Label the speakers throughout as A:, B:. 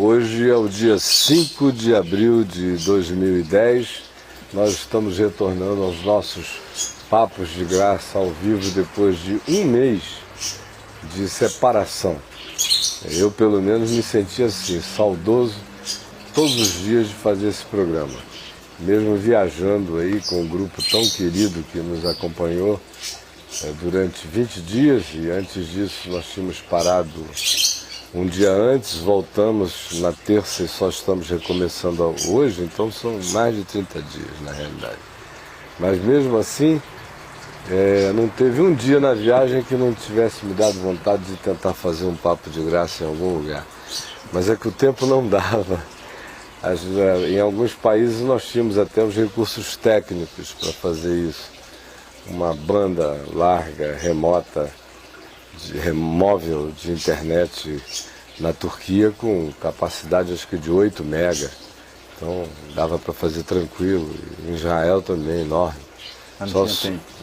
A: Hoje é o dia 5 de abril de 2010. Nós estamos retornando aos nossos papos de graça ao vivo depois de um mês de separação. Eu, pelo menos, me senti assim, saudoso todos os dias de fazer esse programa. Mesmo viajando aí com um grupo tão querido que nos acompanhou durante 20 dias, e antes disso nós tínhamos parado um dia antes, voltamos na terça e só estamos recomeçando hoje, então são mais de 30 dias na realidade. Mas mesmo assim, não teve um dia na viagem que não tivesse me dado vontade de tentar fazer um papo de graça em algum lugar. Mas é que o tempo não dava. Em alguns países nós tínhamos até os recursos técnicos para fazer isso. Uma banda larga, remota, móvel de internet na Turquia com capacidade acho que de 8 mega. Então dava para fazer tranquilo. Em Israel também, enorme.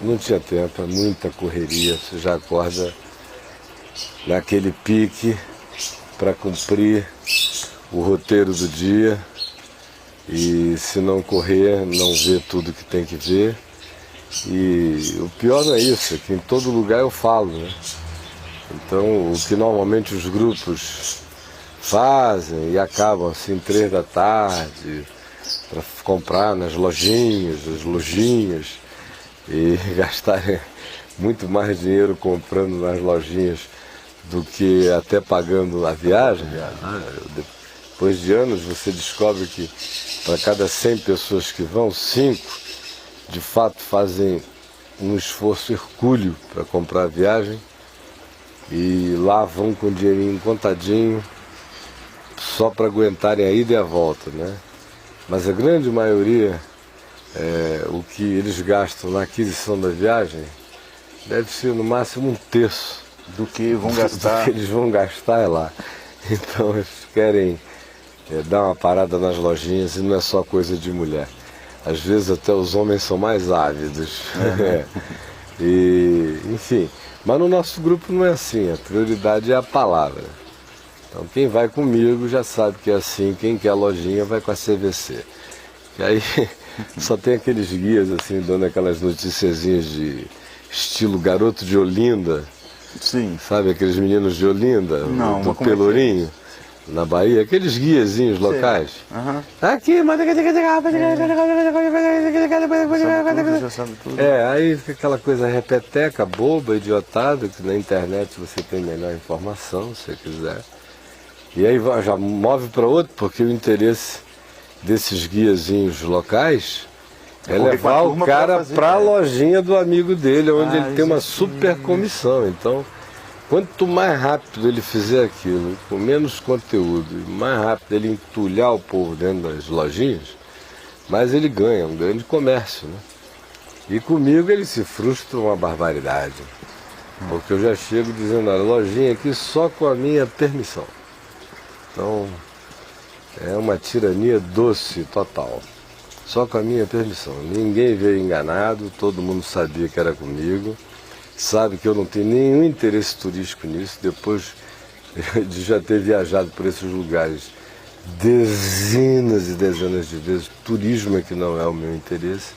A: Não tinha tempo, é muita correria. Você já acorda naquele pique para cumprir o roteiro do dia. E se não correr, não vê tudo que tem que ver. E o pior não é isso, é que em todo lugar eu falo, né? Então, o que normalmente os grupos fazem e acabam assim 3 da tarde para comprar nas lojinhas, e gastarem muito mais dinheiro comprando nas lojinhas do que até pagando a viagem. Depois de anos você descobre que para cada 100 pessoas que vão, 5 de fato fazem um esforço hercúleo para comprar a viagem e lá vão com o dinheirinho contadinho só para aguentarem a ida e a volta, né? Mas a grande maioria, o que eles gastam na aquisição da viagem deve ser no máximo 1/3
B: do que vão gastar.
A: Do que eles vão gastar lá. Então eles querem dar uma parada nas lojinhas e não é só coisa de mulher. Às vezes até os homens são mais ávidos. E, enfim, mas no nosso grupo não é assim, a prioridade é a palavra. Então quem vai comigo já sabe que é assim, quem quer a lojinha vai com a CVC. E aí só tem aqueles guias assim, dando aquelas noticiazinhas de estilo garoto de Olinda.
B: Sim.
A: Sabe aqueles meninos de Olinda,
B: não,
A: do Pelourinho? Na Bahia, aqueles guiazinhos locais.
B: Uhum.
A: Aqui, mas aí fica aquela coisa repeteca, boba, idiotada, que na internet você tem melhor informação, se você quiser. E aí já move para outro, porque o interesse desses guiazinhos locais é levar o cara para a lojinha do amigo dele, onde ele tem uma super comissão. Então, quanto mais rápido ele fizer aquilo, com menos conteúdo, e mais rápido ele entulhar o povo dentro das lojinhas, mais ele ganha, um grande comércio, né? E comigo ele se frustra uma barbaridade, porque eu já chego dizendo, olha, lojinha aqui só com a minha permissão. Então, é uma tirania doce total, só com a minha permissão. Ninguém veio enganado, todo mundo sabia que era comigo. Sabe que eu não tenho nenhum interesse turístico nisso, depois de já ter viajado por esses lugares dezenas e dezenas de vezes. Turismo é que não é o meu interesse.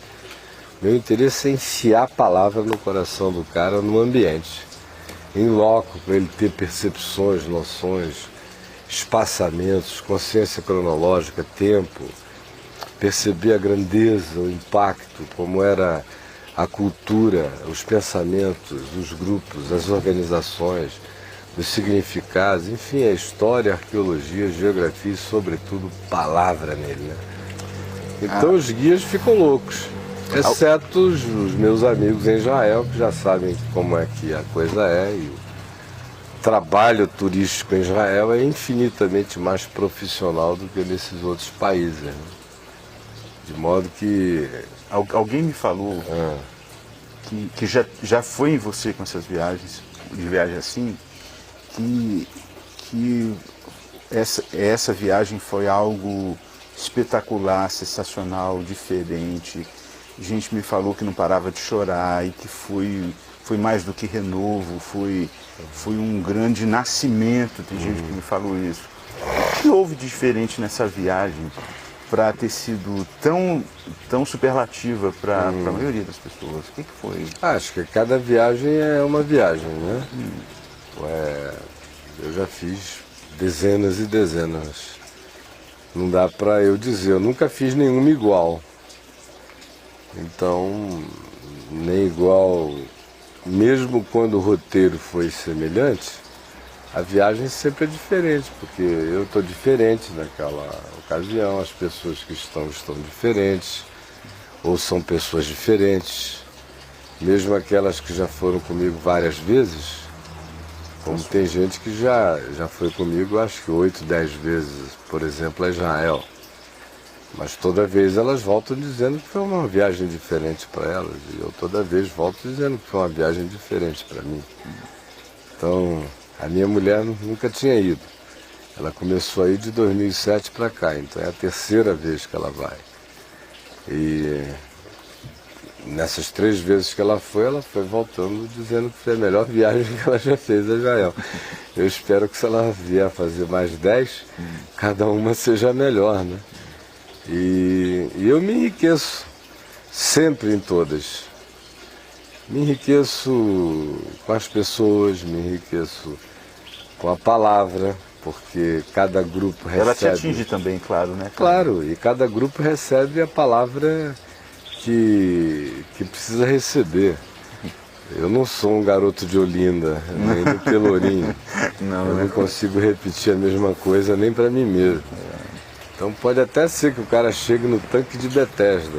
A: Meu interesse é enfiar a palavra no coração do cara no ambiente, em loco, para ele ter percepções, noções, espaçamentos, consciência cronológica, tempo, perceber a grandeza, o impacto, como era a cultura, os pensamentos, os grupos, as organizações, os significados, enfim, a história, a arqueologia, a geografia e, sobretudo, palavra nele, né? Então os guias ficam loucos, exceto os meus amigos em Israel, que já sabem como é que a coisa é, e o trabalho turístico em Israel é infinitamente mais profissional do que nesses outros países, né? De modo que...
B: Alguém me falou que já foi em você com essas viagens, de viagem assim, que essa viagem foi algo espetacular, sensacional, diferente. Gente me falou que não parava de chorar e que foi mais do que renovo, foi um grande nascimento. Tem gente que me falou isso. O que houve de diferente nessa viagem para ter sido tão superlativa para a maioria das pessoas? O que foi?
A: Acho que cada viagem é uma viagem, né? Eu já fiz dezenas e dezenas. Não dá para eu dizer, eu nunca fiz nenhuma igual. Então, nem igual, mesmo quando o roteiro foi semelhante, a viagem sempre é diferente, porque eu estou diferente naquela ocasião, as pessoas que estão diferentes, ou são pessoas diferentes, mesmo aquelas que já foram comigo várias vezes, como tem gente que já foi comigo, acho que 8, 10 vezes, por exemplo, a Israel. Mas toda vez elas voltam dizendo que foi uma viagem diferente para elas, e eu toda vez volto dizendo que foi uma viagem diferente para mim. Então, a minha mulher nunca tinha ido. Ela começou a ir de 2007 para cá, então é a terceira vez que ela vai. E nessas 3 vezes que ela foi voltando dizendo que foi a melhor viagem que ela já fez a Israel. Eu espero que se ela vier fazer mais 10, cada uma seja melhor, né? E eu me enriqueço sempre em todas. Me enriqueço com as pessoas, me enriqueço com a palavra, porque cada grupo recebe...
B: Ela te atinge também, claro, né?
A: Claro, e cada grupo recebe a palavra que precisa receber. Eu não sou um garoto de Olinda, nem do Pelourinho. Eu não consigo repetir a mesma coisa nem para mim mesmo. Então pode até ser que o cara chegue no tanque de Betesda.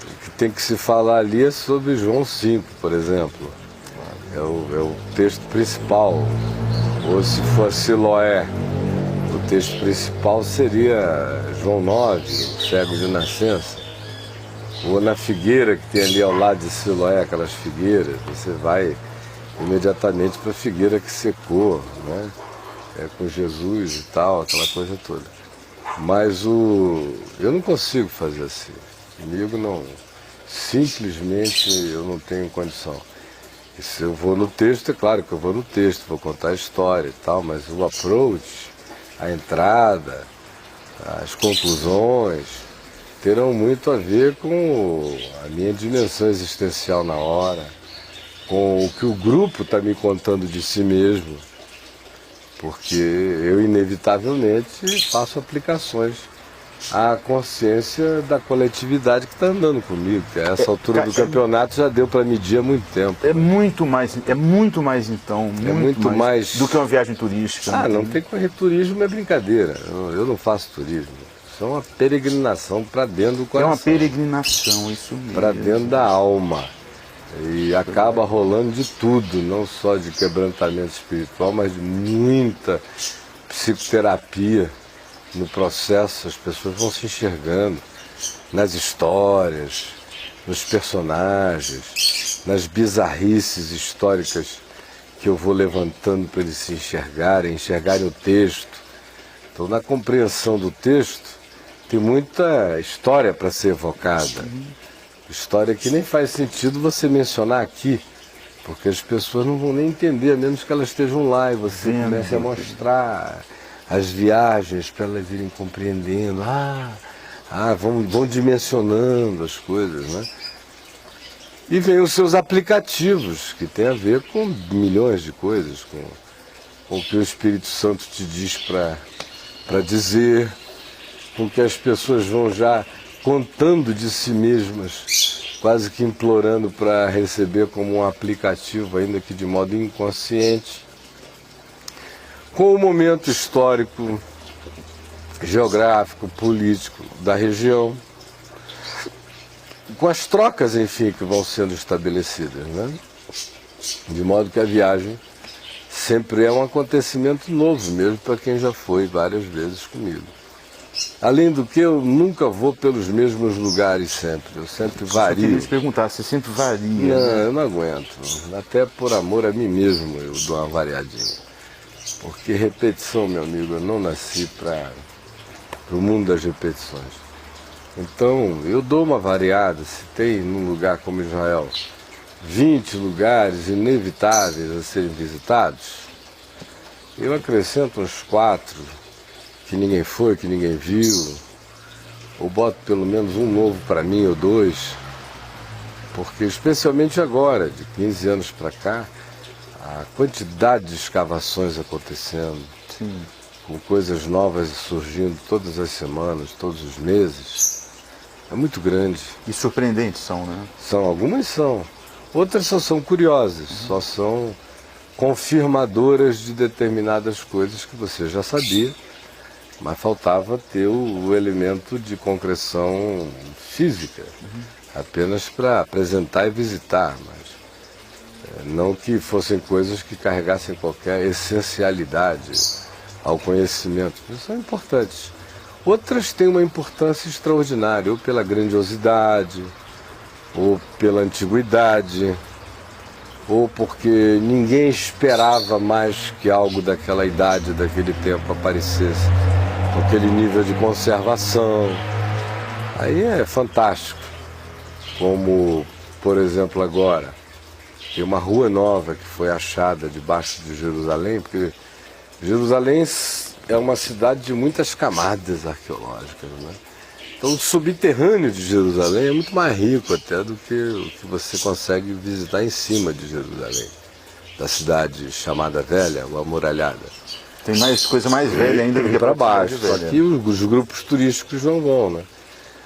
A: O que tem que se falar ali é sobre João 5, por exemplo. É o texto principal. Ou se for Siloé, o texto principal seria João 9, o cego de nascença. Ou na figueira que tem ali ao lado de Siloé, aquelas figueiras, você vai imediatamente para a figueira que secou, né? Com Jesus e tal, aquela coisa toda. Mas eu não consigo fazer assim. Comigo não. Simplesmente eu não tenho condição. E se eu vou no texto, é claro que eu vou no texto, vou contar a história e tal, mas o approach, a entrada, as conclusões, terão muito a ver com a minha dimensão existencial na hora, com o que o grupo está me contando de si mesmo, porque eu inevitavelmente faço aplicações à consciência da coletividade que está andando comigo, que a essa altura do campeonato já deu para medir há muito tempo.
B: É muito mais então,
A: muito mais
B: do que uma viagem turística.
A: Não tem correr turismo, é brincadeira, eu não faço turismo. Isso é uma peregrinação para dentro do coração.
B: É uma peregrinação, isso mesmo.
A: Para dentro da alma. E acaba rolando de tudo, não só de quebrantamento espiritual, mas de muita psicoterapia no processo. As pessoas vão se enxergando nas histórias, nos personagens, nas bizarrices históricas que eu vou levantando para eles se enxergarem o texto. Então, na compreensão do texto, tem muita história para ser evocada. História que nem faz sentido você mencionar aqui, porque as pessoas não vão nem entender, a menos que elas estejam lá e você comece a mostrar as viagens para elas irem compreendendo. Vão dimensionando as coisas, né? E vem os seus aplicativos, que tem a ver com milhões de coisas, com o que o Espírito Santo te diz para dizer, com que as pessoas vão já contando de si mesmas, quase que implorando para receber como um aplicativo, ainda que de modo inconsciente, com o momento histórico, geográfico, político da região, com as trocas, enfim, que vão sendo estabelecidas, né? De modo que a viagem sempre é um acontecimento novo, mesmo para quem já foi várias vezes comigo. Além do que, eu nunca vou pelos mesmos lugares sempre, eu sempre vario. Eu
B: queria te perguntar, você sempre varia?
A: Não,
B: né?
A: eu não aguento. Até por amor a mim mesmo eu dou uma variadinha. Porque repetição, meu amigo, eu não nasci para o mundo das repetições. Então, eu dou uma variada. Se tem num lugar como Israel 20 lugares inevitáveis a serem visitados, eu acrescento uns 4, que ninguém foi, que ninguém viu, ou boto pelo menos um novo para mim ou dois, porque especialmente agora, de 15 anos para cá, a quantidade de escavações acontecendo,
B: Sim.
A: com coisas novas surgindo todas as semanas, todos os meses, é muito grande.
B: E surpreendentes são, né?
A: Algumas são, outras só são curiosas, só são confirmadoras de determinadas coisas que você já sabia, mas faltava ter o elemento de concreção física, apenas para apresentar e visitar, mas não que fossem coisas que carregassem qualquer essencialidade ao conhecimento. São importantes. Outras têm uma importância extraordinária, ou pela grandiosidade, ou pela antiguidade, ou porque ninguém esperava mais que algo daquela idade, daquele tempo aparecesse, com aquele nível de conservação. Aí é fantástico. Como, por exemplo, agora, tem uma rua nova que foi achada debaixo de Jerusalém, porque Jerusalém é uma cidade de muitas camadas arqueológicas, né? Então o subterrâneo de Jerusalém é muito mais rico até do que o que você consegue visitar em cima de Jerusalém, da cidade chamada Velha, ou Amuralhada.
B: Tem mais coisa mais velha ainda do que
A: para baixo,
B: velha.
A: só que os grupos turísticos não vão, né?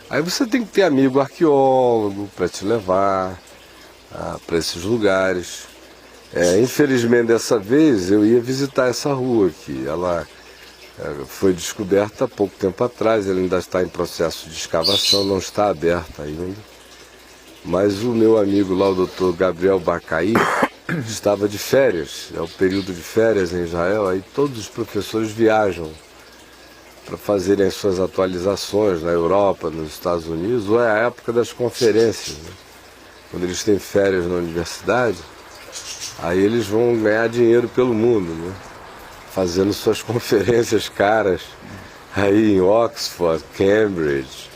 A: Aí você tem que ter amigo arqueólogo para te levar para esses lugares. Infelizmente dessa vez eu ia visitar essa rua aqui. Ela foi descoberta há pouco tempo atrás, ela ainda está em processo de escavação, não está aberta ainda. Mas o meu amigo lá, o Dr. Gabriel Bacaí, estava de férias, é o período de férias em Israel, aí todos os professores viajam para fazerem as suas atualizações na Europa, nos Estados Unidos, ou é a época das conferências, né? Quando eles têm férias na universidade, aí eles vão ganhar dinheiro pelo mundo, né? Fazendo suas conferências caras aí em Oxford, Cambridge,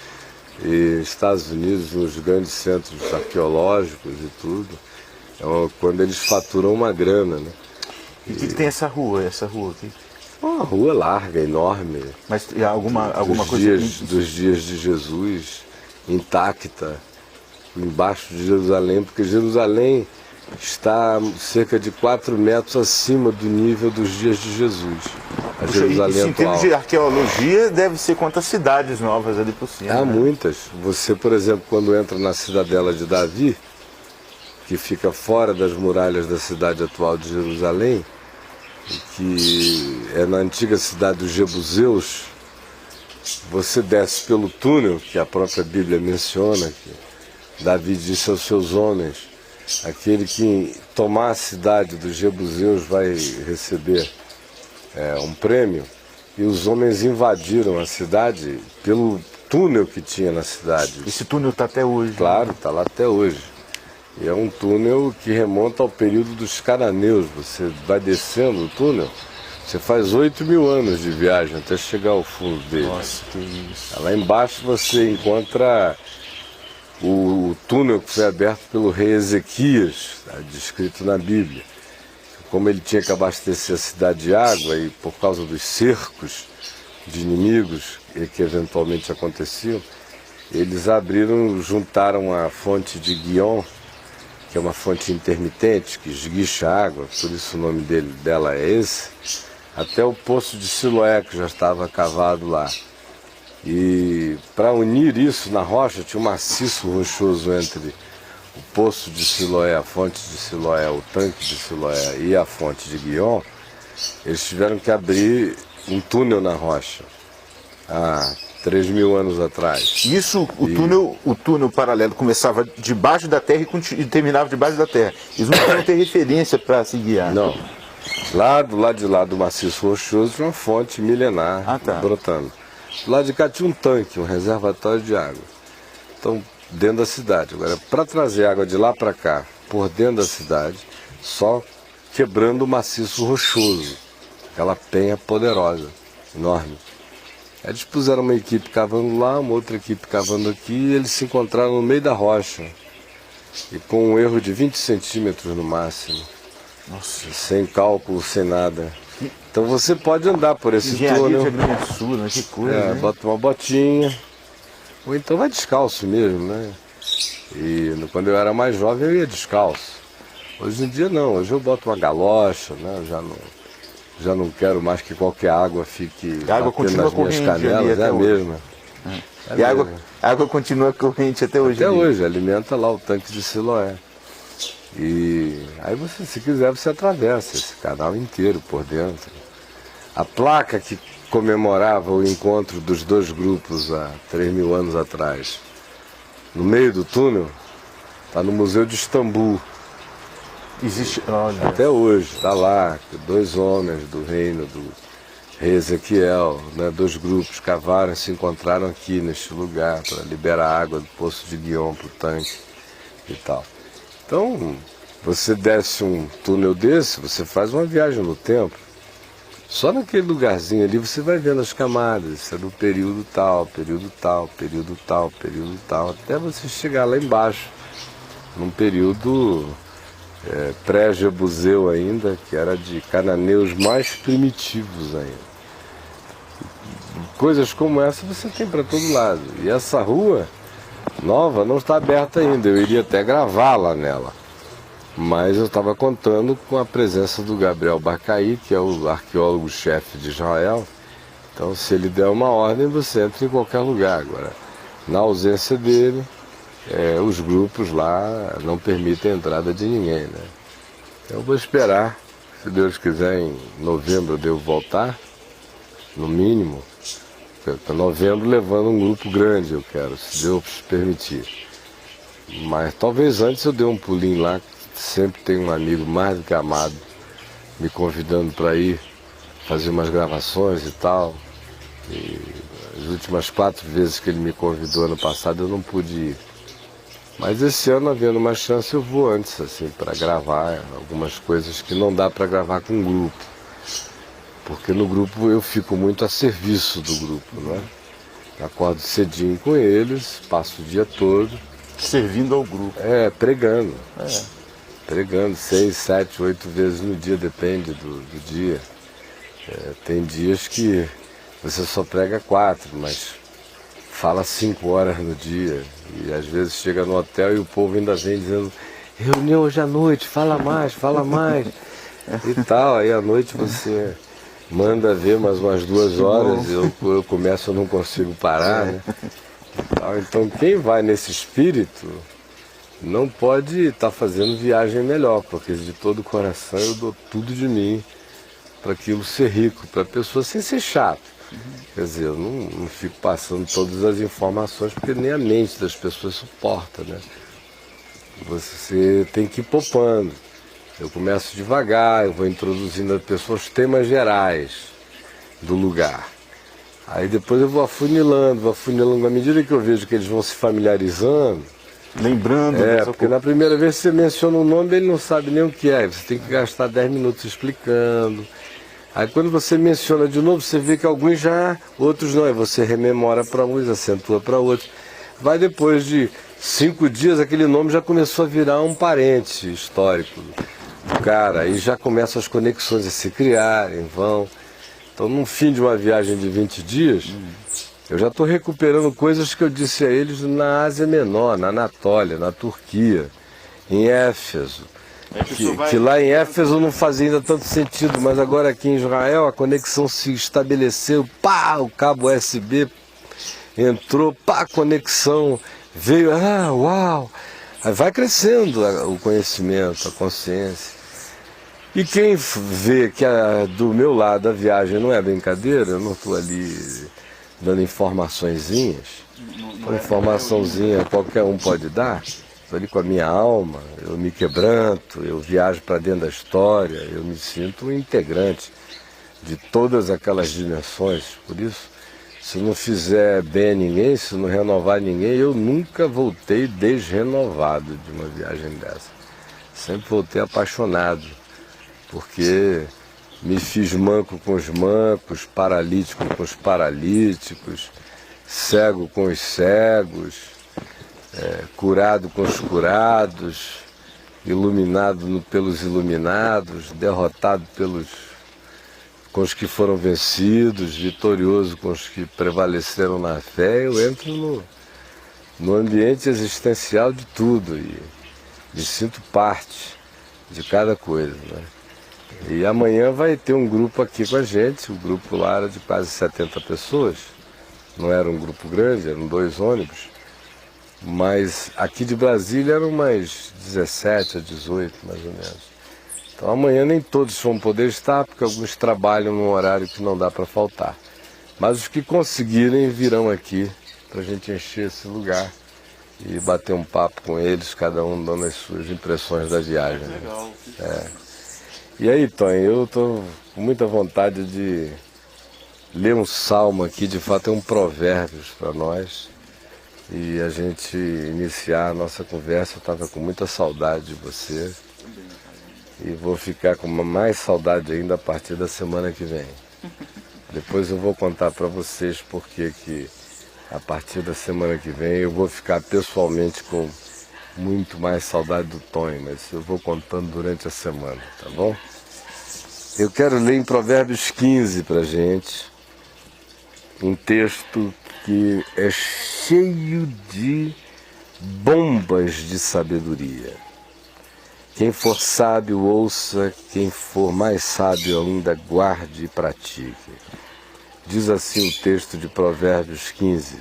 A: e Estados Unidos, nos grandes centros arqueológicos e tudo. Quando eles faturam uma grana, né?
B: E o que tem essa rua aqui?
A: Uma rua larga, enorme.
B: Mas alguma coisa...
A: Dos dias de Jesus, intacta, embaixo de Jerusalém, porque Jerusalém está cerca de 4 metros acima do nível dos dias de Jesus. A Jerusalém
B: em termos de arqueologia, deve ser quantas cidades novas ali por cima?
A: Há
B: né?
A: muitas. Você, por exemplo, quando entra na cidadela de Davi, que fica fora das muralhas da cidade atual de Jerusalém, que é na antiga cidade dos Jebuseus, você desce pelo túnel, que a própria Bíblia menciona, que Davi disse aos seus homens: aquele que tomar a cidade dos Jebuseus vai receber um prêmio. E os homens invadiram a cidade pelo túnel que tinha na cidade.
B: Esse túnel está até hoje.
A: Claro, está lá até hoje. E é um túnel que remonta ao período dos cananeus. Você vai descendo o túnel, você faz 8.000 anos de viagem até chegar ao fundo dele.
B: Nossa, que isso.
A: Lá embaixo você encontra o túnel que foi aberto pelo rei Ezequias, tá, descrito na Bíblia. Como ele tinha que abastecer a cidade de água, e por causa dos cercos de inimigos que eventualmente aconteciam, eles juntaram a fonte de Guion, que é uma fonte intermitente, que esguicha água, por isso o nome dela é esse, até o poço de Siloé, que já estava cavado lá. E para unir isso na rocha, tinha um maciço rochoso entre o poço de Siloé, a fonte de Siloé, o tanque de Siloé e a fonte de Guion. Eles tiveram que abrir um túnel na rocha há 3.000 anos atrás.
B: Isso, o túnel paralelo começava debaixo da terra e terminava debaixo da terra. Eles não podiam ter referência para se guiar.
A: Não. Lá do lado de lá do maciço rochoso tinha uma fonte milenar brotando. Do lado de cá tinha um tanque, um reservatório de água. Então, dentro da cidade. Agora, para trazer água de lá para cá, por dentro da cidade, só quebrando o maciço rochoso, aquela penha poderosa, enorme. Aí eles puseram uma equipe cavando lá, uma outra equipe cavando aqui, e eles se encontraram no meio da rocha, e com um erro de 20 centímetros no máximo.
B: Nossa.
A: Sem cálculo, sem nada. Então você pode andar por esse
B: Engenharia
A: túnel.
B: de agrimensura, que coisa, né?
A: Bota uma botinha. Ou então vai descalço mesmo, né? E quando eu era mais jovem eu ia descalço. Hoje em dia não, hoje eu boto uma galocha, né? Eu já não quero mais que qualquer água fique
B: A água
A: batendo
B: continua
A: nas minhas
B: corrente ali
A: canelas, é
B: até
A: a
B: hoje.
A: mesma.
B: E a água continua corrente até hoje.
A: Até
B: ali.
A: hoje, alimenta lá o tanque de Siloé. E aí você, se quiser, você atravessa esse canal inteiro por dentro. A placa que comemorava o encontro dos dois grupos há 3.000 anos atrás, no meio do túnel, está no Museu de Istambul.
B: Existe, olha,
A: Até hoje, está lá, dois homens do reino do rei Ezequiel, né, dois grupos cavaram e se encontraram aqui neste lugar para liberar a água do poço de Guion para o tanque e tal. Então, você desce um túnel desse, você faz uma viagem no tempo. Só naquele lugarzinho ali você vai vendo as camadas, isso é do período tal, período tal, período tal, período tal, até você chegar lá embaixo, num período pré-Jebuseu ainda, que era de cananeus mais primitivos ainda. Coisas como essa você tem para todo lado. E essa rua nova não está aberta ainda, eu iria até gravar lá nela. Mas eu estava contando com a presença do Gabriel Barcaí, que é o arqueólogo-chefe de Israel. Então, se ele der uma ordem, você entra em qualquer lugar. Agora, na ausência dele, os grupos lá não permitem a entrada de ninguém, né? Eu vou esperar, se Deus quiser, em novembro eu devo voltar, no mínimo, para novembro levando um grupo grande, eu quero, se Deus permitir. Mas talvez antes eu dê um pulinho lá, sempre tem um amigo mais do que amado me convidando para ir fazer umas gravações e tal. E as últimas 4 vezes que ele me convidou ano passado eu não pude ir. Mas esse ano, havendo uma chance, eu vou antes, assim, para gravar algumas coisas que não dá para gravar com o grupo. Porque no grupo eu fico muito a serviço do grupo, né? Acordo cedinho com eles, passo o dia todo.
B: servindo ao grupo.
A: Pregando. Pregando 6, 7, 8 vezes no dia, depende do dia. Tem dias que você só prega 4, mas fala 5 horas no dia. E às vezes chega no hotel e o povo ainda vem dizendo: reunião hoje à noite, fala mais e tal. Aí à noite você manda ver mais umas 2 horas, eu começo, eu não consigo parar, né? Então quem vai nesse espírito não pode estar fazendo viagem melhor, porque de todo o coração eu dou tudo de mim para aquilo ser rico, para a pessoa sem ser chato. Quer dizer, eu não fico passando todas as informações, porque nem a mente das pessoas suporta, né? Você tem que ir poupando. Eu começo devagar, eu vou introduzindo as pessoas os temas gerais do lugar. Aí depois eu vou afunilando, à medida que eu vejo que eles vão se familiarizando.
B: Lembrando.
A: Porque na primeira vez que você menciona um nome, ele não sabe nem o que é. Você tem que gastar 10 minutos explicando. Aí quando você menciona de novo, você vê que alguns já, outros não. Aí você rememora para uns, acentua para outros. Vai depois de 5 dias, aquele nome já começou a virar um parente histórico do cara. Aí já começam as conexões a se criarem, vão. Então, no fim de uma viagem de 20 dias, eu já estou recuperando coisas que eu disse a eles na Ásia Menor, na Anatólia, na Turquia, em Éfeso. Que lá em Éfeso não fazia ainda tanto sentido, mas agora aqui em Israel a conexão se estabeleceu, pá, o cabo USB entrou, pá, a conexão veio, uau! Aí vai crescendo o conhecimento, a consciência. E quem vê que do meu lado a viagem não é brincadeira, eu não estou ali dando informaçõezinhas, uma informaçãozinha qualquer um pode dar, estou ali com a minha alma, eu me quebranto, eu viajo para dentro da história, eu me sinto um integrante de todas aquelas dimensões. Por isso, se não fizer bem a ninguém, se não renovar ninguém, eu nunca voltei desrenovado de uma viagem dessa. Sempre voltei apaixonado. Porque me fiz manco com os mancos, paralítico com os paralíticos, cego com os cegos, curado com os curados, iluminado pelos iluminados, derrotado pelos com os que foram vencidos, vitorioso com os que prevaleceram na fé. Eu entro no ambiente existencial de tudo e me sinto parte de cada coisa, né? E amanhã vai ter um grupo aqui com a gente, o grupo lá era de quase 70 pessoas, não era um grupo grande, eram 2 ônibus, mas aqui de Brasília eram umas 17 a 18 mais ou menos. Então amanhã nem todos vão poder estar, porque alguns trabalham num horário que não dá para faltar. Mas os que conseguirem virão aqui para a gente encher esse lugar e bater um papo com eles, cada um dando as suas impressões da viagem.
B: Legal.
A: E aí, Tony, eu estou com muita vontade de ler um salmo aqui, de fato é um provérbios para nós, e a gente iniciar a nossa conversa. Eu estava com muita saudade de você, e vou ficar com mais saudade ainda a partir da semana que vem. Depois eu vou contar para vocês porque que a partir da semana que vem eu vou ficar pessoalmente com muito mais saudade do Tonho, mas eu vou contando durante a semana, tá bom? Eu quero ler em Provérbios 15 pra gente, um texto que é cheio de bombas de sabedoria. Quem for sábio, ouça, quem for mais sábio ainda, guarde e pratique. Diz assim o texto de Provérbios 15,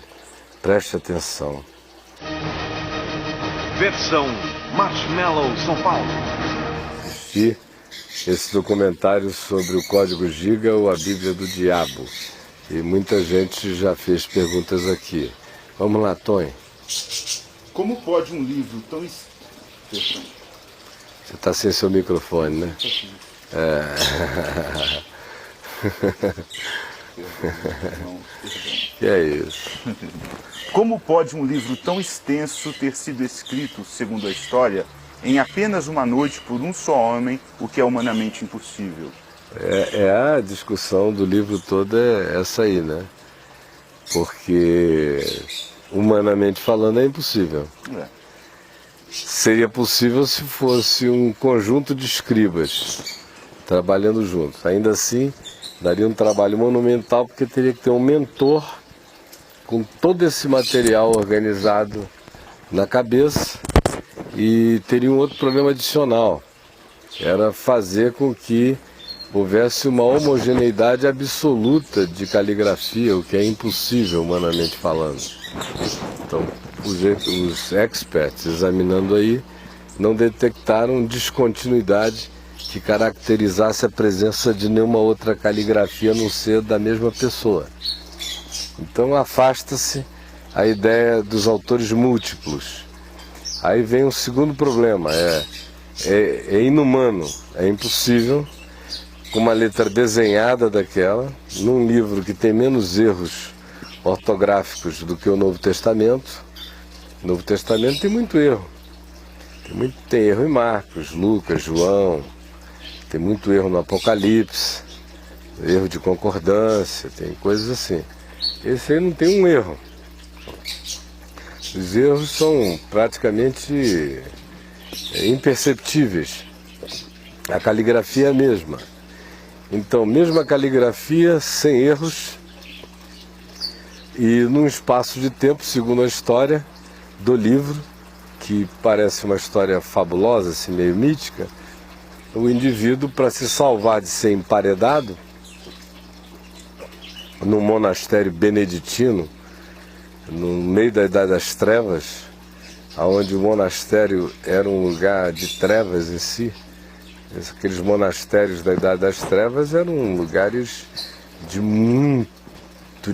A: preste atenção.
C: Versão Marshmallow São Paulo.
A: E esse documentário sobre o Código Giga ou a Bíblia do Diabo. E muita gente já fez perguntas aqui. Vamos lá, Tony.
B: Como pode um livro tão...
A: Você está sem seu microfone, né? Que é isso?
B: Como pode um livro tão extenso ter sido escrito, segundo a história, em apenas uma noite por um só homem, o que é humanamente impossível?
A: A discussão do livro todo é essa aí, né? Porque, humanamente falando, é impossível. Seria possível se fosse um conjunto de escribas trabalhando juntos. Ainda assim, daria um trabalho monumental, porque teria que ter um mentor com todo esse material organizado na cabeça, e teria um outro problema adicional, era fazer com que houvesse uma homogeneidade absoluta de caligrafia, o que é impossível humanamente falando. Então, os experts examinando aí não detectaram descontinuidade que caracterizasse a presença de nenhuma outra caligrafia a não ser da mesma pessoa. Então afasta-se a ideia dos autores múltiplos. Aí vem um segundo problema, é inumano, é impossível, com uma letra desenhada daquela, num livro que tem menos erros ortográficos do que o Novo Testamento. O Novo Testamento tem muito erro. Tem erro em Marcos, Lucas, João, tem muito erro no Apocalipse, erro de concordância, tem coisas assim. Esse aí não tem um erro. Os erros são praticamente imperceptíveis. A caligrafia é a mesma. Então, mesma caligrafia, sem erros, e num espaço de tempo, segundo a história do livro, que parece uma história fabulosa, assim, meio mítica, o indivíduo, para se salvar de ser emparedado, num monastério beneditino, no meio da Idade das Trevas, onde o monastério era um lugar de trevas em si. Aqueles monastérios da Idade das Trevas eram lugares de muito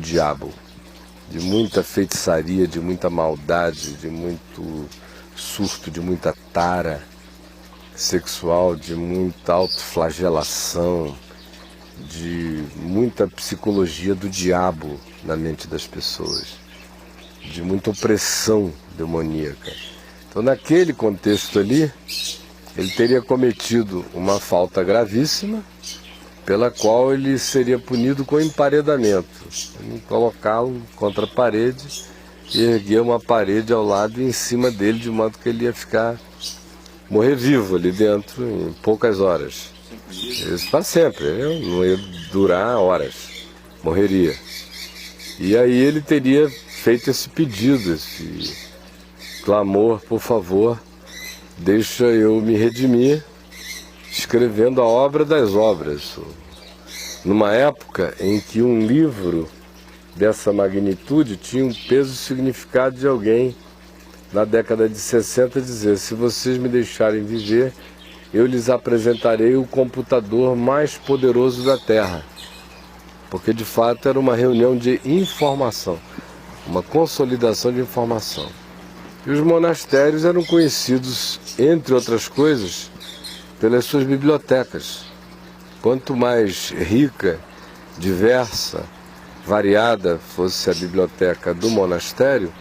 A: diabo, de muita feitiçaria, de muita maldade, de muito surto, de muita tara sexual, de muita autoflagelação, de muita psicologia do diabo na mente das pessoas, de muita opressão demoníaca. Então, naquele contexto ali, ele teria cometido uma falta gravíssima, pela qual ele seria punido com emparedamento, colocá-lo contra a parede e erguer uma parede ao lado e em cima dele, de modo que ele ia morrer vivo ali dentro em poucas horas.
B: sempre.
A: Isso para sempre, não ia durar horas, morreria. E aí ele teria feito esse pedido, esse clamor, por favor, deixa eu me redimir, escrevendo a obra das obras. Numa época em que um livro dessa magnitude tinha um peso e significado de alguém, na década de 60, dizer: se vocês me deixarem viver, eu lhes apresentarei o computador mais poderoso da Terra. Porque de fato era uma reunião de informação, uma consolidação de informação. E os monastérios eram conhecidos, entre outras coisas, pelas suas bibliotecas. Quanto mais rica, diversa, variada fosse a biblioteca do monastério,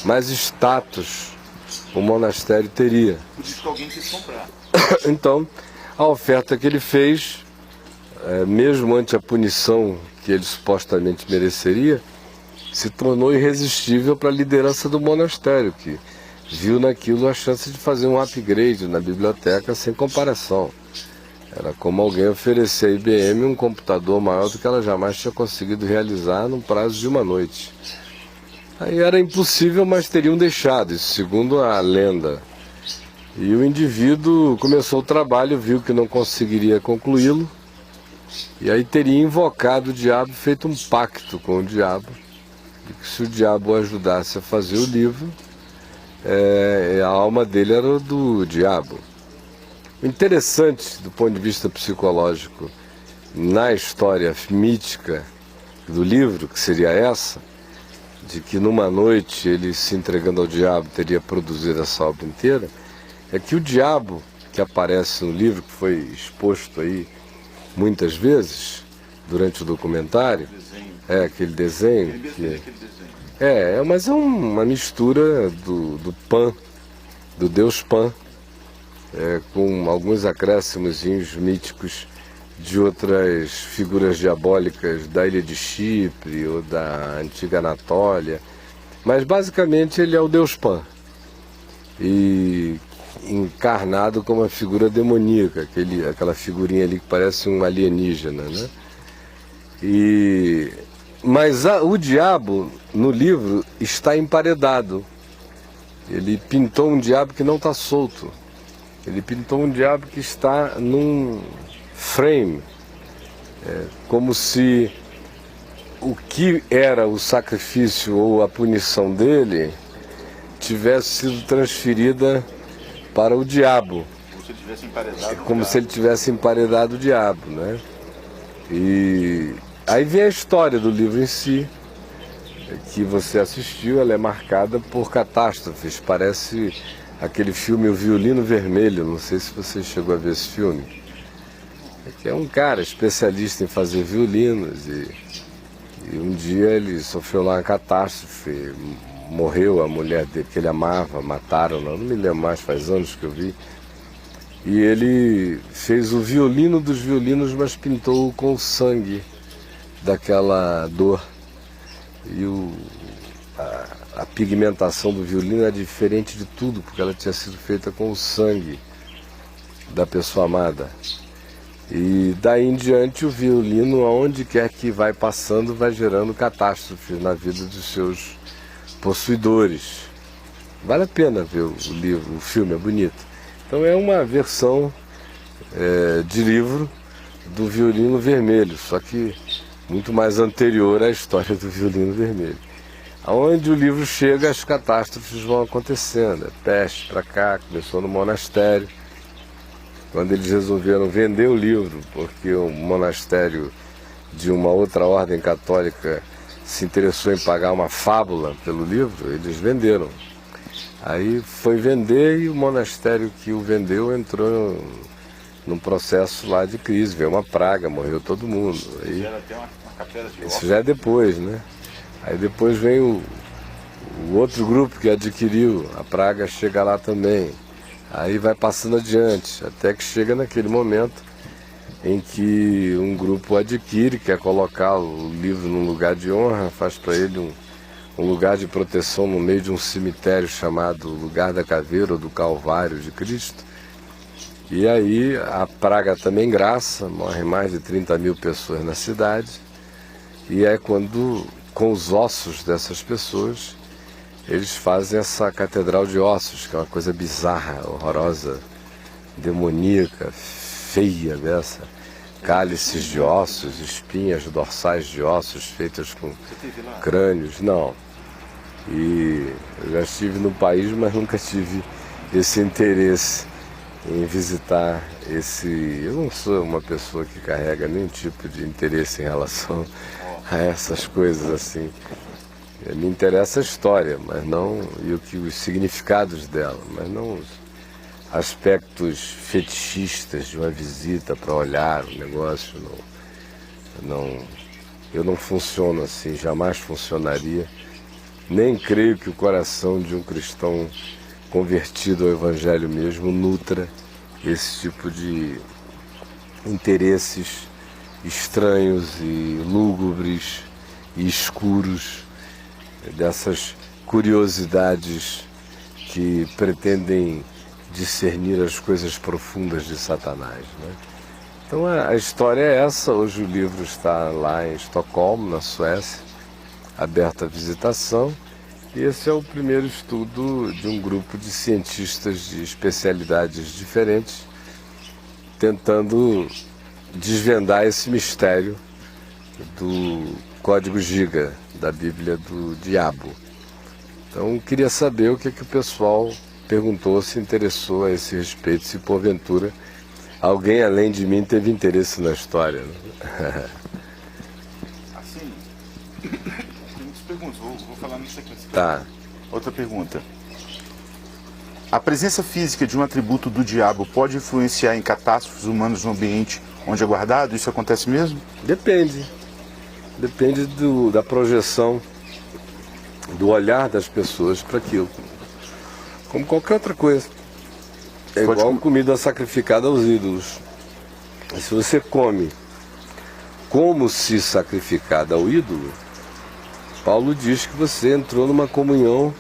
A: mais status o monastério teria.
B: Por isso que alguém quis comprar.
A: Então, a oferta que ele fez, mesmo ante a punição que ele supostamente mereceria, se tornou irresistível para a liderança do monastério, que viu naquilo a chance de fazer um upgrade na biblioteca sem comparação. Era como alguém oferecer à IBM um computador maior do que ela jamais tinha conseguido realizar num prazo de uma noite. Aí era impossível, mas teriam deixado, isso segundo a lenda. E o indivíduo começou o trabalho, viu que não conseguiria concluí-lo, e aí teria invocado o diabo, feito um pacto com o diabo, de que se o diabo o ajudasse a fazer o livro, a alma dele era do diabo. O interessante, do ponto de vista psicológico, na história mítica do livro, que seria essa, de que numa noite ele, se entregando ao diabo, teria produzido essa obra inteira, é que o diabo que aparece no livro, que foi exposto aí muitas vezes durante o documentário, aquele desenho. Mas é uma mistura do Pan, do deus Pan, com alguns acréscimos míticos de outras figuras diabólicas da ilha de Chipre ou da antiga Anatólia, mas basicamente ele é o deus Pan, e encarnado como uma figura demoníaca, aquela figurinha ali que parece um alienígena, né? Mas o diabo no livro está emparedado. Ele pintou um diabo que não está solto. Ele pintou um diabo que está num frame, como se o que era o sacrifício ou a punição dele tivesse sido transferida para o diabo. Como se ele tivesse emparedado o diabo, né? E aí vem a história do livro em si, que você assistiu. Ela é marcada por catástrofes. Parece aquele filme O Violino Vermelho, não sei se você chegou a ver esse filme. Que é um cara especialista em fazer violinos e um dia ele sofreu lá uma catástrofe, morreu a mulher dele que ele amava, mataram, não me lembro mais, faz anos que eu vi. E ele fez o violino dos violinos, mas pintou com o sangue daquela dor. E a pigmentação do violino é diferente de tudo, porque ela tinha sido feita com o sangue da pessoa amada. E daí em diante o violino, aonde quer que vai passando, vai gerando catástrofes na vida dos seus possuidores. Vale a pena ver o livro, o filme é bonito. Então é uma versão de livro do Violino Vermelho, só que muito mais anterior à história do Violino Vermelho. Aonde o livro chega, as catástrofes vão acontecendo. Peste para cá, começou no monastério, quando eles resolveram vender o livro, porque o monastério de uma outra ordem católica se interessou em pagar uma fábula pelo livro, eles venderam. Aí foi vender e o monastério que o vendeu entrou num processo lá de crise, veio uma praga, morreu todo mundo. Aí, isso já é depois, né? Aí depois vem o outro grupo que adquiriu, a praga chega lá também. Aí vai passando adiante, até que chega naquele momento em que um grupo adquire, quer colocar o livro num lugar de honra, faz para ele um lugar de proteção no meio de um cemitério chamado Lugar da Caveira ou do Calvário de Cristo. E aí a praga também graça, morrem mais de 30 mil pessoas na cidade. E é quando, com os ossos dessas pessoas, eles fazem essa catedral de ossos, que é uma coisa bizarra, horrorosa, demoníaca, feia dessa. Cálices de ossos, espinhas dorsais de ossos feitas com crânios. Não. E eu já estive no país, mas nunca tive esse interesse em visitar esse... Eu não sou uma pessoa que carrega nenhum tipo de interesse em relação a essas coisas assim. Me interessa a história, mas não... e os significados dela, mas não os aspectos fetichistas de uma visita para olhar o negócio. Eu não funciono assim, jamais funcionaria. Nem creio que o coração de um cristão convertido ao Evangelho mesmo nutra esse tipo de interesses estranhos e lúgubres e escuros, dessas curiosidades que pretendem discernir as coisas profundas de Satanás, né? Então a história é essa. Hoje o livro está lá em Estocolmo, na Suécia, aberto à visitação. E esse é o primeiro estudo de um grupo de cientistas de especialidades diferentes, tentando desvendar esse mistério do código Giga, da Bíblia do Diabo. Então queria saber o que o pessoal perguntou, se interessou a esse respeito, se porventura alguém além de mim teve interesse na história, né?
B: Assim, tem muitas perguntas, vou falar na sequência.
A: Tá.
B: Outra pergunta. A presença física de um atributo do diabo pode influenciar em catástrofes humanas no ambiente onde é guardado? Isso acontece mesmo?
A: Depende. Depende da projeção, do olhar das pessoas para aquilo. Como qualquer outra coisa. É igual comida sacrificada aos ídolos. Se você come como se sacrificada ao ídolo, Paulo diz que você entrou numa comunhão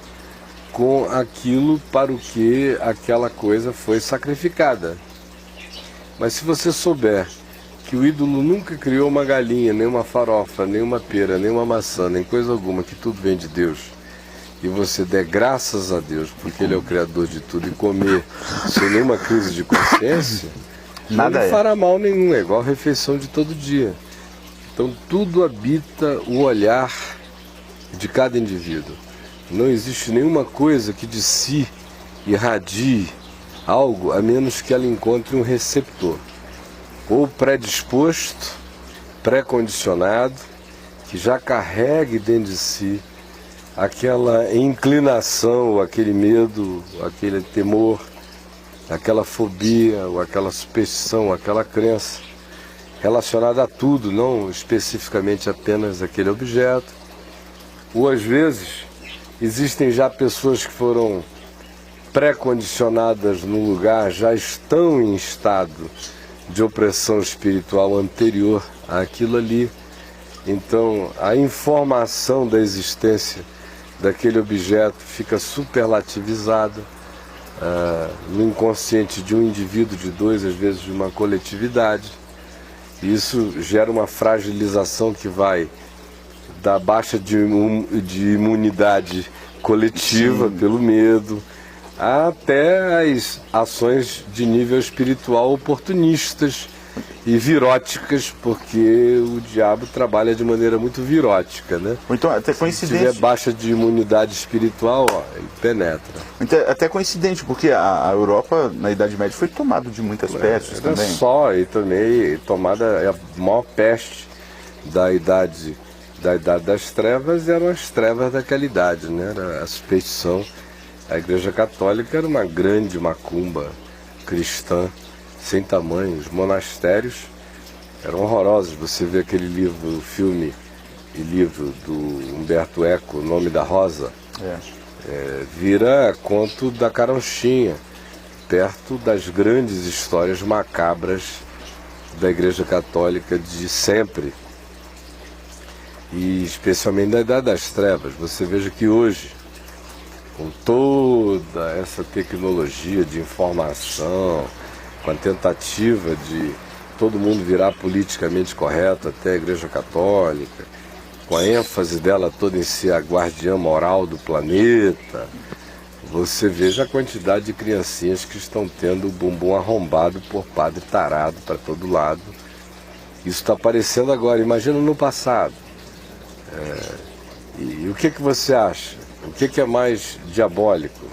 A: com aquilo para o que aquela coisa foi sacrificada. Mas se você souber que o ídolo nunca criou uma galinha, nem uma farofa, nem uma pera, nem uma maçã, nem coisa alguma, que tudo vem de Deus, e você der graças a Deus, porque Ele é o Criador de tudo, e comer sem nenhuma crise de consciência,
B: nada
A: não fará mal nenhum, é igual a refeição de todo dia. Então tudo habita o olhar de cada indivíduo. Não existe nenhuma coisa que de si irradie algo, a menos que ela encontre um receptor, ou predisposto, pré-condicionado, que já carregue dentro de si aquela inclinação, ou aquele medo, ou aquele temor, aquela fobia, ou aquela superstição, aquela crença relacionada a tudo, não especificamente apenas aquele objeto. Ou às vezes existem já pessoas que foram pré-condicionadas no lugar, já estão em estado de opressão espiritual anterior àquilo ali. Então a informação da existência daquele objeto fica superlativizada no inconsciente de um indivíduo, de dois, às vezes de uma coletividade. Isso gera uma fragilização que vai da baixa de imunidade coletiva, sim, pelo medo, até as ações de nível espiritual oportunistas e viróticas, porque o diabo trabalha de maneira muito virótica, né?
B: Então, até coincidente.
A: Se tiver baixa de imunidade espiritual, ele penetra.
B: Então, até coincidente, porque a Europa, na Idade Média, foi tomada de muitas pestes também.
A: Só, e também tomada, a maior peste da idade das trevas eram as trevas daquela idade, né? Era a superstição. A Igreja Católica era uma grande macumba cristã, sem tamanho. Os monastérios eram horrorosos. Você vê aquele livro, filme e livro do Humberto Eco, O Nome da Rosa, vira conto da carochinha, perto das grandes histórias macabras da Igreja Católica de sempre, e especialmente da Idade das Trevas. Você veja que hoje, com toda essa tecnologia de informação, com a tentativa de todo mundo virar politicamente correto, até a Igreja Católica, com a ênfase dela toda em ser a guardiã moral do planeta, você veja a quantidade de criancinhas que estão tendo o bumbum arrombado por padre tarado para todo lado. Isso está aparecendo agora, imagina no passado. E o que você acha? O que é mais diabólico?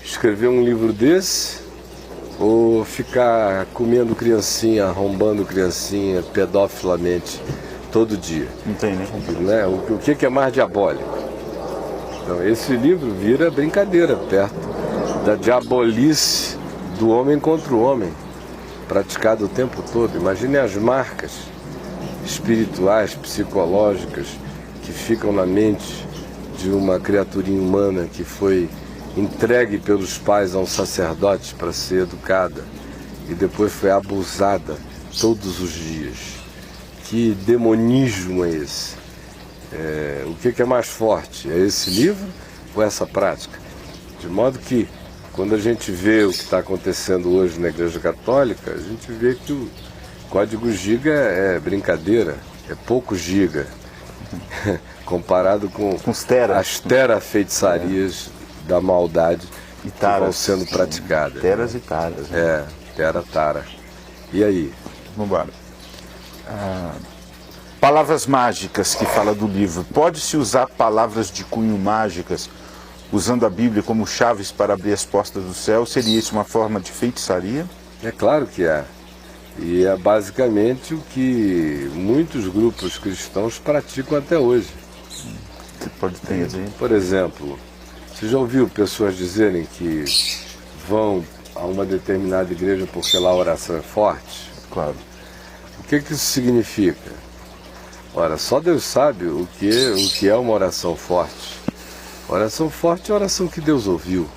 A: Escrever um livro desse ou ficar comendo criancinha, arrombando criancinha pedofilamente todo dia?
B: Não tem,
A: Né? O que é mais diabólico? Então, esse livro vira brincadeira perto da diabolice do homem contra o homem, praticado o tempo todo. Imagine as marcas espirituais, psicológicas, que ficam na mente de uma criaturinha humana que foi entregue pelos pais a um sacerdote para ser educada e depois foi abusada todos os dias. Que demonismo é esse? O que é mais forte? É esse livro ou essa prática? De modo que, quando a gente vê o que está acontecendo hoje na Igreja Católica, a gente vê que o código giga é brincadeira, é pouco giga, comparado com as terafeitiçarias da maldade
B: e
A: que
B: taras,
A: vão sendo praticadas.
B: Teras e taras. Né?
A: Tara. E aí?
B: Vamos embora. Palavras mágicas que fala do livro. Pode-se usar palavras de cunho mágicas usando a Bíblia como chaves para abrir as portas do céu? Seria isso uma forma de feitiçaria?
A: É claro que é. E é basicamente o que muitos grupos cristãos praticam até hoje.
B: Você pode ter exemplo?
A: Por exemplo, você já ouviu pessoas dizerem que vão a uma determinada igreja porque lá a oração é forte?
B: Claro.
A: O que isso significa? Ora, só Deus sabe o que é uma oração forte. Oração forte é a oração que Deus ouviu.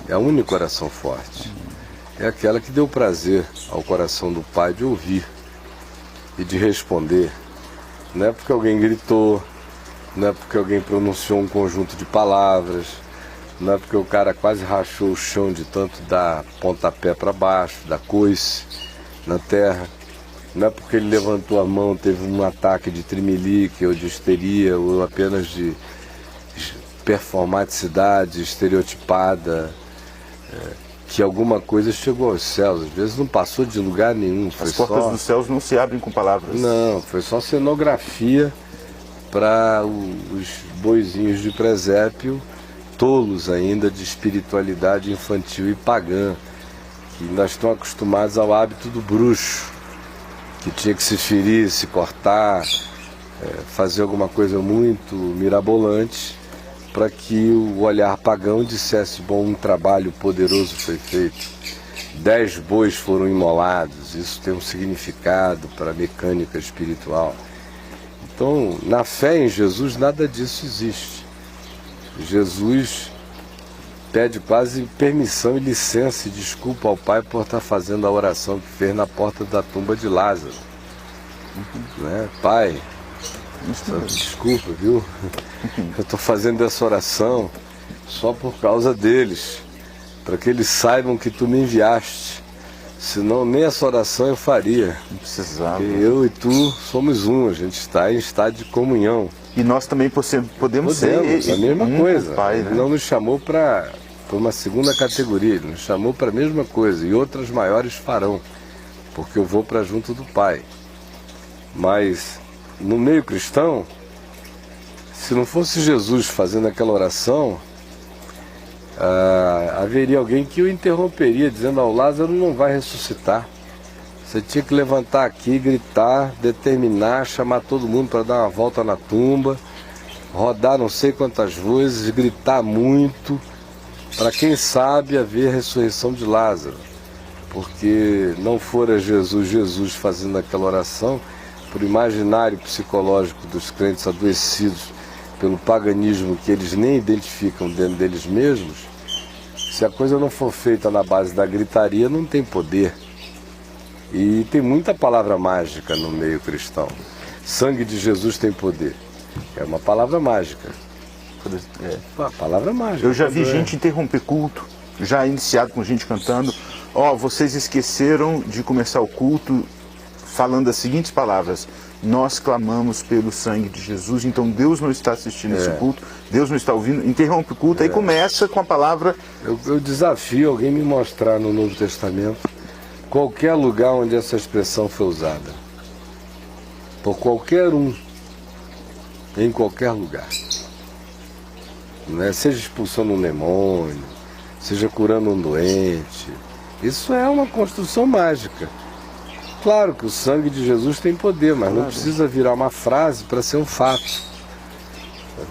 A: É a única oração forte. É aquela que deu prazer ao coração do Pai de ouvir e de responder. Não é porque alguém gritou, não é porque alguém pronunciou um conjunto de palavras, não é porque o cara quase rachou o chão de tanto dar pontapé para baixo, dar coice na terra. Não é porque ele levantou a mão, teve um ataque de tremelique ou de histeria ou apenas de performaticidade estereotipada, que alguma coisa chegou aos céus. Às vezes não passou de lugar nenhum.
B: As portas dos céus não se abrem com palavras.
A: Não, foi só cenografia para os boizinhos de presépio, tolos ainda de espiritualidade infantil e pagã, que ainda estão acostumados ao hábito do bruxo, que tinha que se ferir, se cortar, fazer alguma coisa muito mirabolante para que o olhar pagão dissesse: bom, um trabalho poderoso foi feito, 10 bois foram imolados. Isso tem um significado para a mecânica espiritual. Então, na fé em Jesus, nada disso existe. Jesus pede quase permissão e licença e desculpa ao Pai por estar fazendo a oração que fez na porta da tumba de Lázaro. Né? Pai, desculpa, viu? Eu estou fazendo essa oração só por causa deles, para que eles saibam que tu me enviaste. Senão nem essa oração eu faria.
B: Não precisava.
A: Porque eu e tu somos um, a gente está em estado de comunhão.
B: E nós também podemos ser
A: a mesma coisa.
B: Pai,
A: Ele
B: né?
A: não nos chamou para uma segunda categoria, ele nos chamou para a mesma coisa, e outras maiores farão, porque eu vou para junto do Pai. Mas no meio cristão, se não fosse Jesus fazendo aquela oração, haveria alguém que o interromperia, dizendo: ao Lázaro não vai ressuscitar. Você tinha que levantar aqui, gritar, determinar, chamar todo mundo para dar uma volta na tumba, rodar não sei quantas vezes, gritar muito, para quem sabe haver a ressurreição de Lázaro. Porque não fora Jesus fazendo aquela oração, por imaginário psicológico dos crentes adoecidos pelo paganismo que eles nem identificam dentro deles mesmos, se a coisa não for feita na base da gritaria, não tem poder. E tem muita palavra mágica no meio cristão. Sangue de Jesus tem poder. É uma palavra mágica. Uma palavra mágica.
B: Eu já vi gente interromper culto já iniciado com gente cantando, vocês esqueceram de começar o culto falando as seguintes palavras: nós clamamos pelo sangue de Jesus. Então Deus não está assistindo esse culto, Deus não está ouvindo, interrompe o culto, aí começa com a palavra.
A: Eu desafio alguém me mostrar no Novo Testamento qualquer lugar onde essa expressão foi usada. Por qualquer um, em qualquer lugar. Né? Seja expulsando um demônio, seja curando um doente. Isso é uma construção mágica. Claro que o sangue de Jesus tem poder, mas não precisa virar uma frase para ser um fato.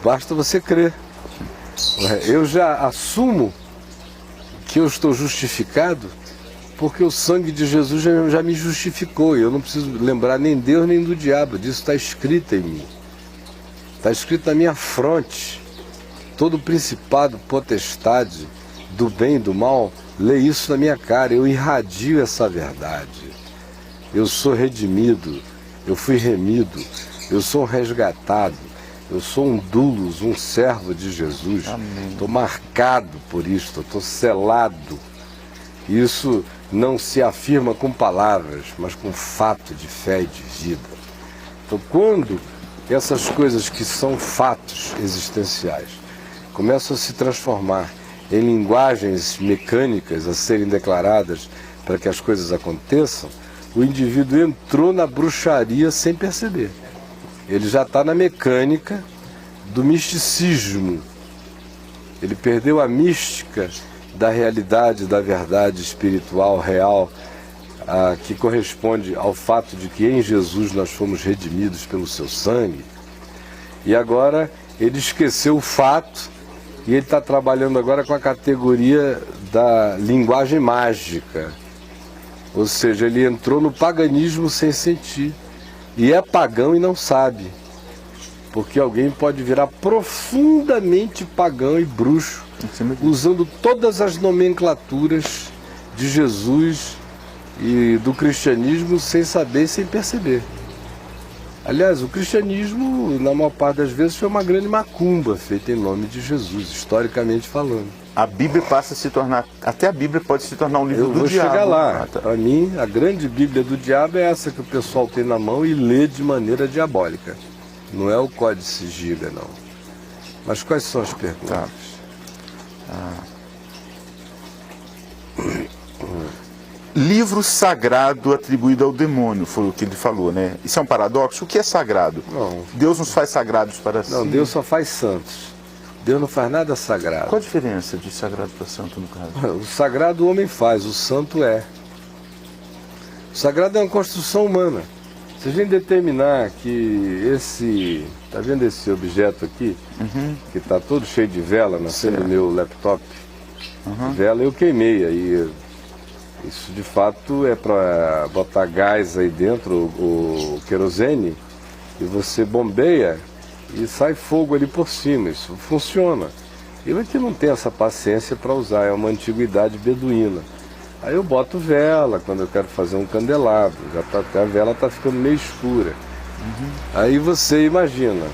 A: Basta você crer. Eu já assumo que eu estou justificado porque o sangue de Jesus já me justificou. E eu não preciso lembrar nem Deus nem do diabo. Disso está escrito em mim. Está escrito na minha fronte. Todo principado, potestade, do bem e do mal, lê isso na minha cara. Eu irradio essa verdade. Eu sou redimido, eu fui remido, eu sou um resgatado, eu sou um doulos, um servo de Jesus. Estou marcado por isto, estou selado. Isso não se afirma com palavras, mas com fato de fé e de vida. Então, quando essas coisas que são fatos existenciais começam a se transformar em linguagens mecânicas a serem declaradas para que as coisas aconteçam, o indivíduo entrou na bruxaria sem perceber. Ele já está na mecânica do misticismo. Ele perdeu a mística da realidade, da verdade espiritual, real, que corresponde ao fato de que em Jesus nós fomos redimidos pelo seu sangue. E agora ele esqueceu o fato e ele está trabalhando agora com a categoria da linguagem mágica. Ou seja, ele entrou no paganismo sem sentir. E é pagão e não sabe. Porque alguém pode virar profundamente pagão e bruxo, usando todas as nomenclaturas de Jesus e do cristianismo sem saber e sem perceber. Aliás, o cristianismo, na maior parte das vezes, foi uma grande macumba feita em nome de Jesus, historicamente falando.
B: A Bíblia passa a se tornar, até a Bíblia pode se tornar um livro do diabo.
A: Eu vou chegar lá. Para mim, a grande Bíblia do diabo é essa que o pessoal tem na mão e lê de maneira diabólica. Não é o Códice Giga, não. Mas quais são as perguntas?
B: Livro sagrado atribuído ao demônio, foi o que ele falou, né? Isso é um paradoxo? O que é sagrado?
A: Não.
B: Deus nos faz sagrados para si.
A: Não, Deus só faz santos. Deus não faz nada sagrado.
B: Qual a diferença de sagrado para santo, no caso?
A: O sagrado o homem faz, o santo é. O sagrado é uma construção humana. Se a gente determinar que esse... Está vendo esse objeto aqui? Que está todo cheio de vela na frente do meu laptop? Vela eu queimei aí. Isso de fato é para botar gás aí dentro, o querosene, e você bombeia e sai fogo ali por cima. Isso funciona. Eu aqui não tenho essa paciência para usar, é uma antiguidade beduína. Aí eu boto vela quando eu quero fazer um candelabro, a vela está ficando meio escura. Aí você imagina,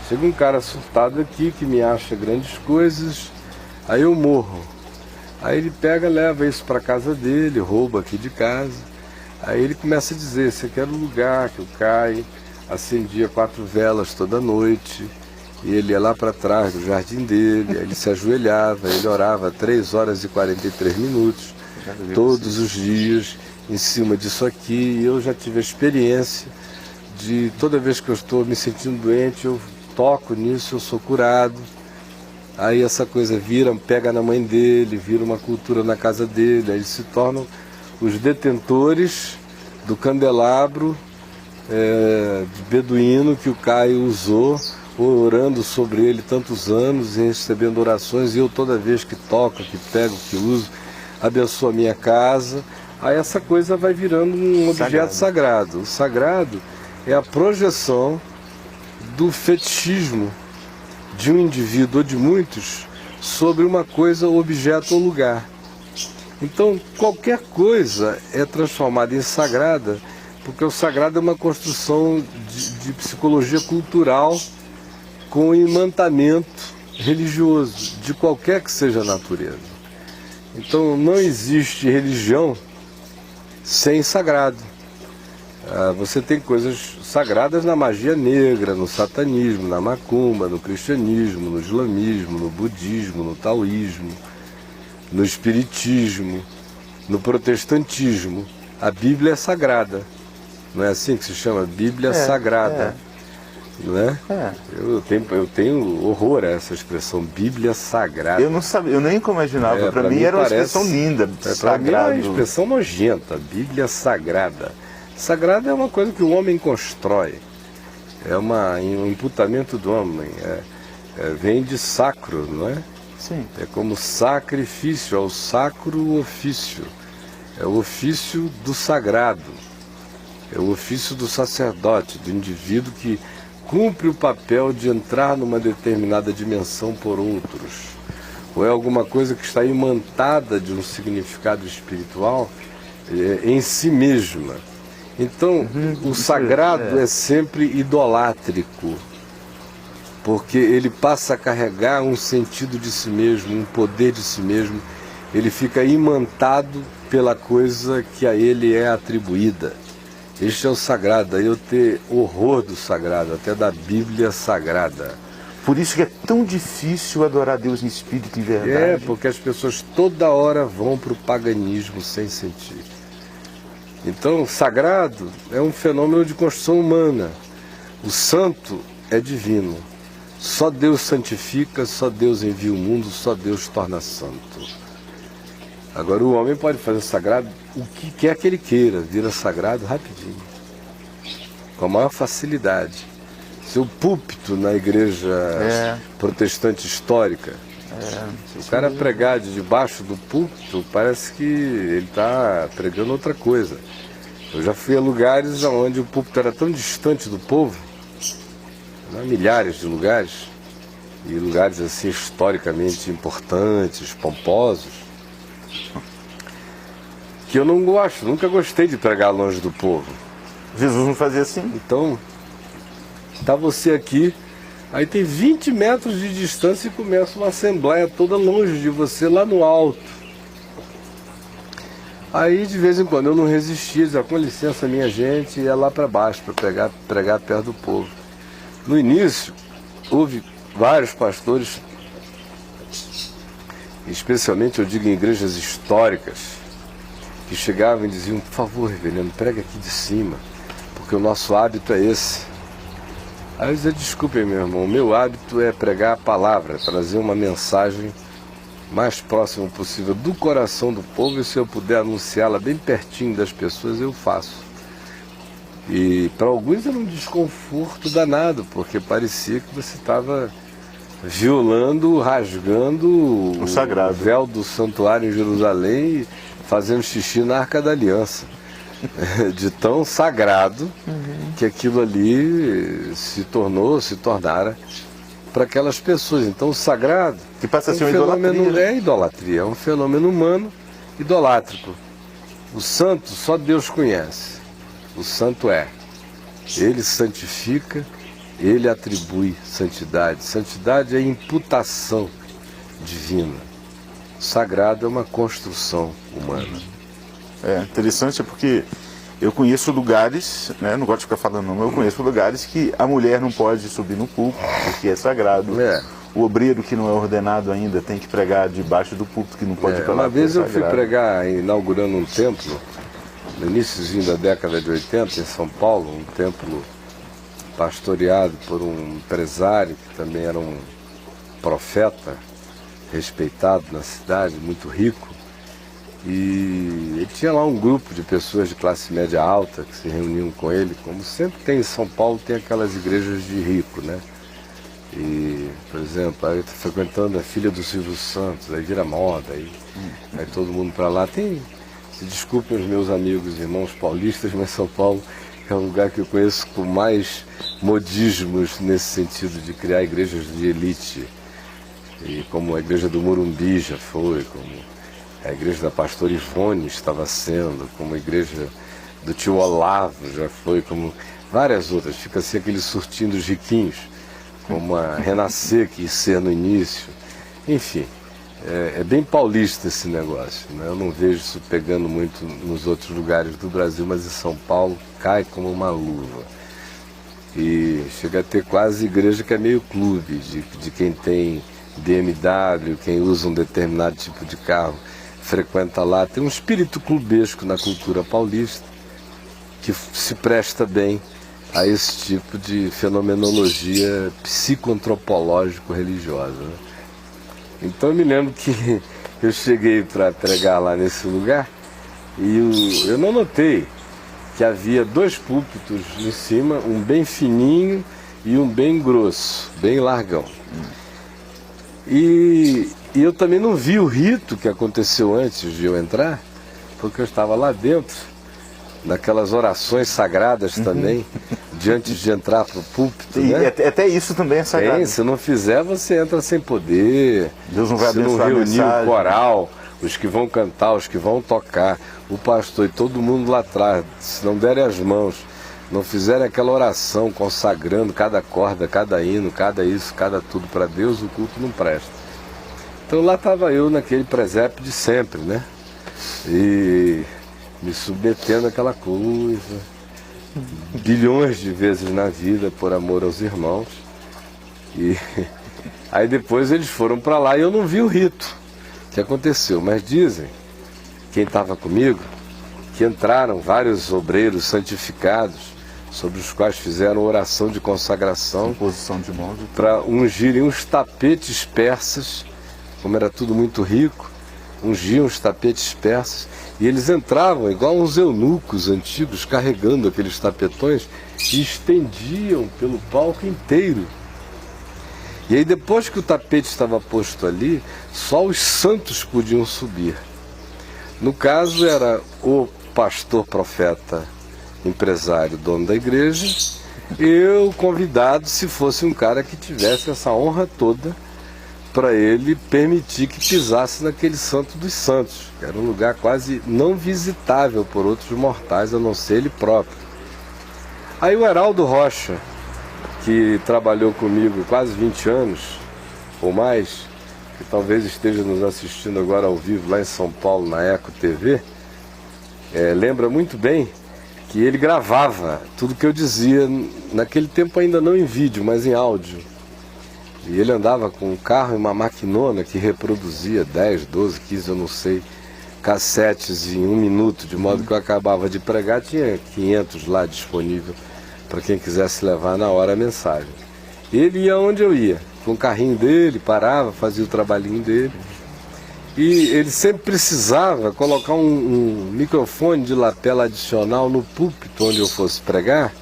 A: chega um cara surtado aqui que me acha grandes coisas, aí eu morro. Aí ele pega, leva isso para casa dele, rouba aqui de casa. Aí ele começa a dizer, esse aqui era o lugar que eu caio, acendia 4 velas toda noite, e ele ia lá para trás do jardim dele, aí ele se ajoelhava, ele orava 3 horas e 43 minutos, todos os dias, em cima disso aqui, e eu já tive a experiência de toda vez que eu estou me sentindo doente, eu toco nisso, eu sou curado. Aí essa coisa pega na mãe dele, vira uma cultura na casa dele, aí eles se tornam os detentores do candelabro de beduíno que o Caio usou, orando sobre ele tantos anos e recebendo orações, e eu toda vez que toco, que pego, que uso, abençoo a minha casa. Aí essa coisa vai virando um objeto sagrado. O sagrado é a projeção do fetichismo de um indivíduo ou de muitos sobre uma coisa, objeto ou lugar. Então, qualquer coisa é transformada em sagrada, porque o sagrado é uma construção de psicologia cultural com imantamento religioso, de qualquer que seja a natureza. Então não existe religião sem sagrado. Você tem coisas sagradas na magia negra, no satanismo, na macumba, no cristianismo, no islamismo, no budismo, no taoísmo, no espiritismo, no protestantismo. A Bíblia é sagrada. Não é assim que se chama? Bíblia sagrada. Não é? Eu tenho horror a essa expressão, Bíblia sagrada.
B: Eu não sabia, eu nem imaginava. Para mim era uma expressão linda.
A: Para mim é uma expressão nojenta, Bíblia sagrada. Sagrado é uma coisa que o homem constrói, é um imputamento do homem, vem de sacro, não é?
B: Sim.
A: É como sacrifício, é o sacro ofício, é o ofício do sagrado, é o ofício do sacerdote, do indivíduo que cumpre o papel de entrar numa determinada dimensão por outros, ou é alguma coisa que está imantada de um significado espiritual em si mesma. Então, o sagrado é sempre idolátrico, porque ele passa a carregar um sentido de si mesmo, um poder de si mesmo, ele fica imantado pela coisa que a ele é atribuída. Este é o sagrado, aí eu tenho horror do sagrado, até da Bíblia sagrada.
B: Por isso que é tão difícil adorar Deus em espírito e verdade.
A: Porque as pessoas toda hora vão para o paganismo sem sentir. Então, sagrado é um fenômeno de construção humana. O santo é divino. Só Deus santifica, só Deus envia o mundo, só Deus torna santo. Agora, o homem pode fazer sagrado o que quer que ele queira, vira sagrado rapidinho, com a maior facilidade. Seu púlpito na igreja protestante histórica, se o cara pregar de debaixo do púlpito, parece que ele está pregando outra coisa. Eu já fui a lugares onde o púlpito era tão distante do povo, milhares de lugares, e lugares assim historicamente importantes, pomposos, que eu não gosto, nunca gostei de pregar longe do povo.
B: Jesus não fazia assim?
A: Então, está você aqui, aí tem 20 metros de distância e começa uma assembleia toda longe de você, lá no alto. Aí de vez em quando eu não resistia, dizia, com licença minha gente, ia lá para baixo para pregar perto do povo. No início, houve vários pastores, especialmente eu digo em igrejas históricas, que chegavam e diziam, por favor, reverendo, prega aqui de cima, porque o nosso hábito é esse. Aí eu dizia, desculpem meu irmão, o meu hábito é pregar a palavra, trazer uma mensagem mais próximo possível do coração do povo, e se eu puder anunciá-la bem pertinho das pessoas, eu faço. E para alguns era um desconforto danado, porque parecia que você estava violando, rasgando
B: o sagrado,
A: o véu do santuário em Jerusalém e fazendo xixi na Arca da Aliança. De tão sagrado que aquilo ali se tornara para aquelas pessoas. Então o sagrado
B: que passa a ser
A: um
B: fenômeno,
A: idolatria. É idolatria, é um fenômeno humano idolátrico. O santo só Deus conhece. O santo ele santifica, ele atribui santidade. Santidade é imputação divina. O sagrado é uma construção humana.
B: É interessante porque eu conheço lugares, né, não gosto de ficar falando não, mas eu conheço lugares que a mulher não pode subir no púlpito, porque é sagrado. O obreiro que não é ordenado ainda tem que pregar debaixo do púlpito, que não pode ir para lá.
A: Uma vez eu fui pregar inaugurando um templo, no iníciozinho da década de 80, em São Paulo, um templo pastoreado por um empresário que também era um profeta respeitado na cidade, muito rico. E ele tinha lá um grupo de pessoas de classe média alta que se reuniam com ele, como sempre tem em São Paulo, tem aquelas igrejas de rico, né? E, por exemplo, aí eu estou frequentando a filha do Silvio Santos, aí vira moda, aí todo mundo para lá. Se desculpem os meus amigos e irmãos paulistas, mas São Paulo é um lugar que eu conheço com mais modismos nesse sentido de criar igrejas de elite. E como a igreja do Morumbi já foi, como a igreja da pastora Ivone estava sendo, como a igreja do tio Olavo já foi, como várias outras. Fica assim aquele surtinho dos riquinhos, como a Renascer que ia ser no início. Enfim, É bem paulista esse negócio, né? Eu não vejo isso pegando muito nos outros lugares do Brasil, mas em São Paulo cai como uma luva. E chega a ter quase igreja que é meio clube, de quem tem BMW, quem usa um determinado tipo de carro, frequenta lá. Tem um espírito clubesco na cultura paulista que se presta bem a esse tipo de fenomenologia psicoantropológico-religiosa, né? Então eu me lembro que eu cheguei para pregar lá nesse lugar e eu não notei que havia 2 púlpitos em cima, um bem fininho e um bem grosso, bem largão. E eu também não vi o rito que aconteceu antes de eu entrar, porque eu estava lá dentro, naquelas orações sagradas também, antes de entrar para o púlpito.
B: E
A: né?
B: até isso também é sagrado.
A: Se não fizer, você entra sem poder.
B: Deus não vai
A: se não
B: abençoar a
A: reunir
B: mensagem.
A: o coral, os que vão cantar, os que vão tocar, o pastor e todo mundo lá atrás, se não derem as mãos, não fizerem aquela oração consagrando cada corda, cada hino, cada isso, cada tudo para Deus, o culto não presta. Então lá estava eu naquele presépio de sempre, né? E me submetendo àquela coisa, bilhões de vezes na vida, por amor aos irmãos. E aí depois eles foram para lá e eu não vi o rito que aconteceu, mas dizem, quem estava comigo, que entraram vários obreiros santificados, sobre os quais fizeram oração de consagração,
B: Posição de mãos.
A: para ungirem uns tapetes persas, como era tudo muito rico, ungiam os tapetes persas, e eles entravam igual uns eunucos antigos, carregando aqueles tapetões, e estendiam pelo palco inteiro. E aí depois que o tapete estava posto ali, só os santos podiam subir. No caso era o pastor, profeta, empresário, dono da igreja, eu convidado, se fosse um cara que tivesse essa honra toda, para ele permitir que pisasse naquele santo dos santos, que era um lugar quase não visitável por outros mortais, a não ser ele próprio. Aí o Heraldo Rocha, que trabalhou comigo quase 20 anos, ou mais, que talvez esteja nos assistindo agora ao vivo lá em São Paulo, na Eco TV, lembra muito bem que ele gravava tudo que eu dizia, naquele tempo ainda não em vídeo, mas em áudio. E ele andava com um carro e uma maquinona que reproduzia 10, 12, 15, eu não sei, cassetes em 1 minuto, de modo que eu acabava de pregar, tinha 500 lá disponível para quem quisesse levar na hora a mensagem. Ele ia onde eu ia, com o carrinho dele, parava, fazia o trabalhinho dele. E ele sempre precisava colocar um microfone de lapela adicional no púlpito onde eu fosse pregar,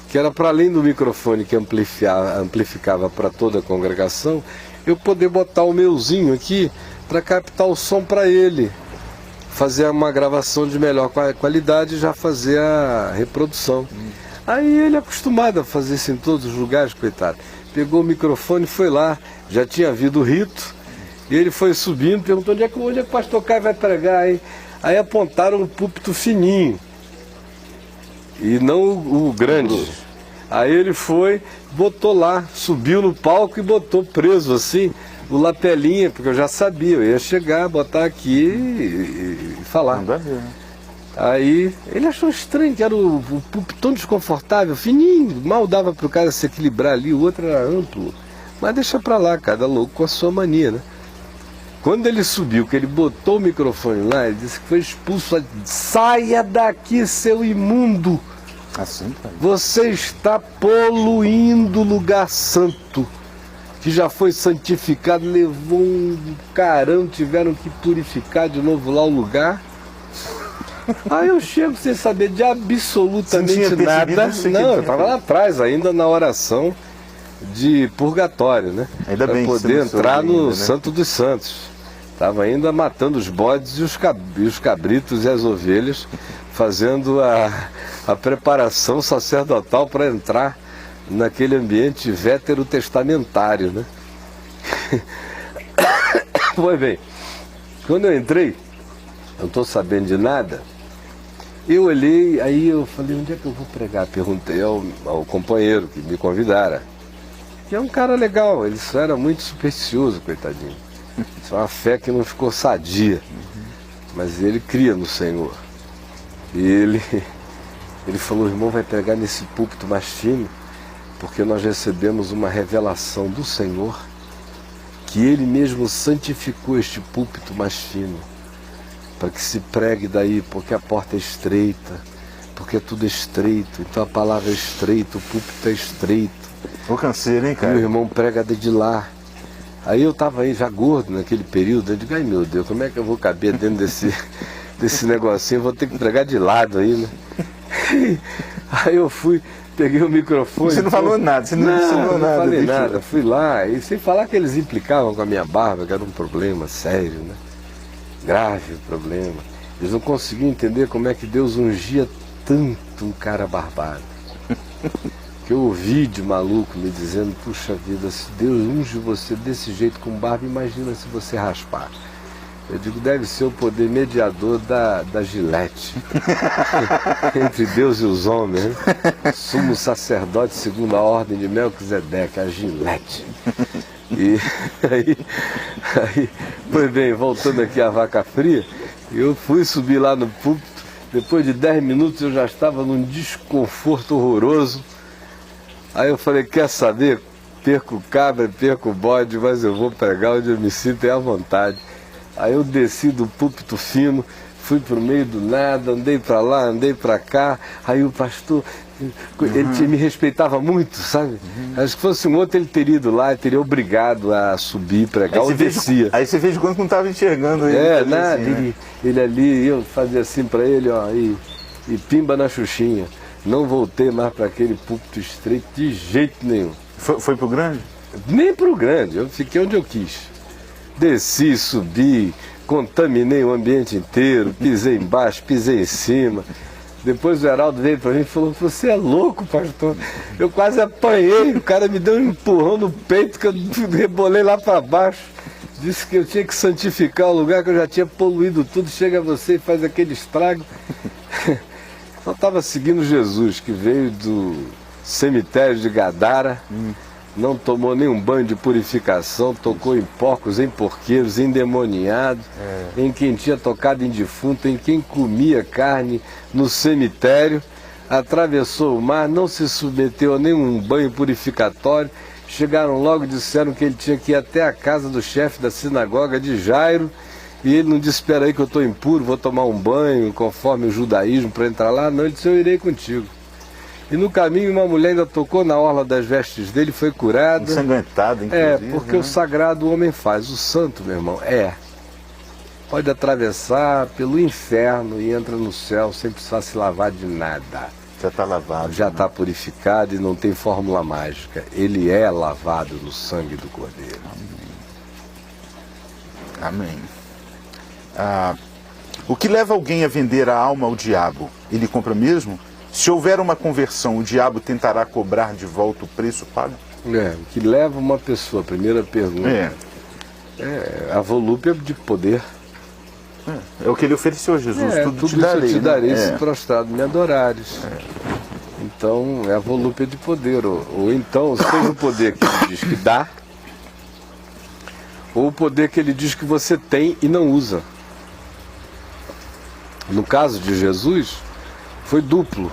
A: que era para além do microfone que amplificava para toda a congregação, eu poder botar o meuzinho aqui para captar o som para ele, fazer uma gravação de melhor qualidade e já fazer a reprodução. Aí ele, acostumado a fazer isso em todos os lugares, coitado, pegou o microfone, foi lá, já tinha havido o rito, e ele foi subindo, perguntou onde é que o pastor Caio vai pregar, hein? Aí apontaram o púlpito fininho, e não o grande. Aí ele foi, botou lá, subiu no palco e botou preso assim, o lapelinha, porque eu já sabia, eu ia chegar, botar aqui e falar.
B: Não dá ver, né?
A: Aí ele achou estranho, que era o púlpito tão desconfortável, fininho, mal dava para o cara se equilibrar ali, o outro era amplo. Mas deixa pra lá, cada louco com a sua mania, né? Quando ele subiu, que ele botou o microfone lá, ele disse que foi expulso. Saia daqui, seu imundo!
B: Assim, cara.
A: Você está poluindo o lugar santo, que já foi santificado, levou um carão, tiveram que purificar de novo lá o lugar. Aí eu chego sem saber de absolutamente nada. Não, eu estava lá atrás ainda na oração de purgatório, né?
B: Ainda
A: para
B: bem que
A: poder
B: você
A: entrar
B: ainda,
A: no
B: né?
A: Santo dos Santos. Estava ainda matando os bodes e os cabritos e as ovelhas, fazendo a preparação sacerdotal para entrar naquele ambiente veterotestamentário, né? Pois bem, quando eu entrei, não estou sabendo de nada, eu olhei, aí eu falei, onde é que eu vou pregar? Perguntei ao companheiro que me convidara, que é um cara legal, ele só era muito supersticioso, coitadinho. Isso é uma fé que não ficou sadia. Mas ele cria no Senhor. E ele falou, irmão, vai pregar nesse púlpito mais fino, porque nós recebemos uma revelação do Senhor, que Ele mesmo santificou este púlpito mais fino, para que se pregue daí, porque a porta é estreita, porque tudo é estreito, então a palavra é estreita, o púlpito é estreito.
B: Ô canseiro, hein,
A: E
B: cara?
A: o irmão prega de lá. Aí eu estava aí já gordo naquele período, eu digo, ai meu Deus, como é que eu vou caber dentro desse negocinho, eu vou ter que pregar de lado aí, né? Aí eu fui, peguei o microfone.
B: Você não falou nada, você não ensinou nada.
A: Não falei
B: bicho.
A: nada, fui lá, e sem falar que eles implicavam com a minha barba, que era um problema sério, né? Grave problema. Eles não conseguiam entender como é que Deus ungia tanto um cara barbado. Que eu ouvi de maluco me dizendo, puxa vida, se Deus unge você desse jeito com barba, imagina se você raspar. Eu digo, deve ser o poder mediador da Gilete. Entre Deus e os homens, né? Sumo sacerdote segundo a ordem de Melquisedeque, a Gilete. E aí, pois bem, voltando aqui à vaca fria, eu fui subir lá no púlpito, depois de 10 minutos eu já estava num desconforto horroroso. Aí eu falei, quer saber? Perco o cabra, perco o bode, mas eu vou pregar onde eu me sinto à vontade. Aí eu desci do púlpito fino, fui pro meio do nada, andei para lá, andei para cá. Aí o pastor, ele me respeitava muito, sabe? Acho que fosse um outro, ele teria ido lá, ele teria obrigado a subir, pregar, ou descia.
B: Aí você fez de conta que não estava enxergando ele.
A: É, nada,
B: assim, né?
A: ele ali, eu fazia assim para ele, ó, e pimba na xuxinha. Não voltei mais para aquele púlpito estreito de jeito nenhum.
B: Foi pro grande?
A: Nem pro grande, eu fiquei onde eu quis. Desci, subi, contaminei o ambiente inteiro, pisei embaixo, pisei em cima. Depois o Heraldo veio para mim e falou, você é louco, pastor. Eu quase apanhei, o cara me deu um empurrão no peito que eu rebolei lá para baixo. Disse que eu tinha que santificar o lugar, que eu já tinha poluído tudo. Chega você e faz aquele estrago. Eu estava seguindo Jesus, que veio do cemitério de Gadara. Não tomou nenhum banho de purificação, tocou em porcos, em porqueiros, endemoniados, em quem tinha tocado em defunto, em quem comia carne no cemitério, atravessou o mar, não se submeteu a nenhum banho purificatório. Chegaram logo e disseram que ele tinha que ir até a casa do chefe da sinagoga de Jairo, e ele não disse, espera aí que eu estou impuro, vou tomar um banho conforme o judaísmo para entrar lá. Não, ele disse, eu irei contigo. E no caminho uma mulher ainda tocou na orla das vestes dele, foi curada.
B: Ensanguentado, inclusive.
A: Porque o sagrado o homem faz, o santo, meu irmão, pode atravessar pelo inferno e entra no céu sem precisar se lavar de nada.
B: Já está lavado.
A: Já está purificado e não tem fórmula mágica. Ele é lavado no sangue do Cordeiro.
B: Amém. O que leva alguém a vender a alma ao diabo? Ele compra mesmo? Se houver uma conversão, o diabo tentará cobrar de volta o preço pago?
A: O que leva uma pessoa, a primeira pergunta, é a volúpia de poder.
B: É o que ele ofereceu a Jesus, tudo te
A: isso
B: darei.
A: eu te darei,
B: né?
A: se prostrado me adorares. Então é a volúpia de poder, ou então seja o poder que ele diz que dá, ou o poder que ele diz que você tem e não usa. No caso de Jesus, foi duplo.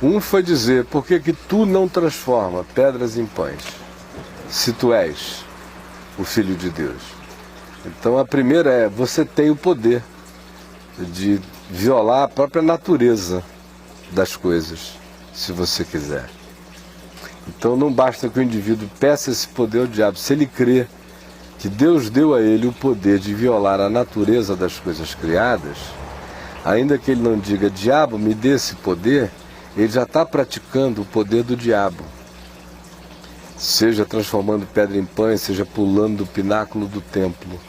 A: Um foi dizer, por que tu não transforma pedras em pães, se tu és o Filho de Deus? Então a primeira é, você tem o poder de violar a própria natureza das coisas, se você quiser. Então não basta que o indivíduo peça esse poder ao diabo. Se ele crê que Deus deu a ele o poder de violar a natureza das coisas criadas, ainda que ele não diga, diabo, me dê esse poder, ele já está praticando o poder do diabo. Seja transformando pedra em pães, seja pulando do pináculo do templo.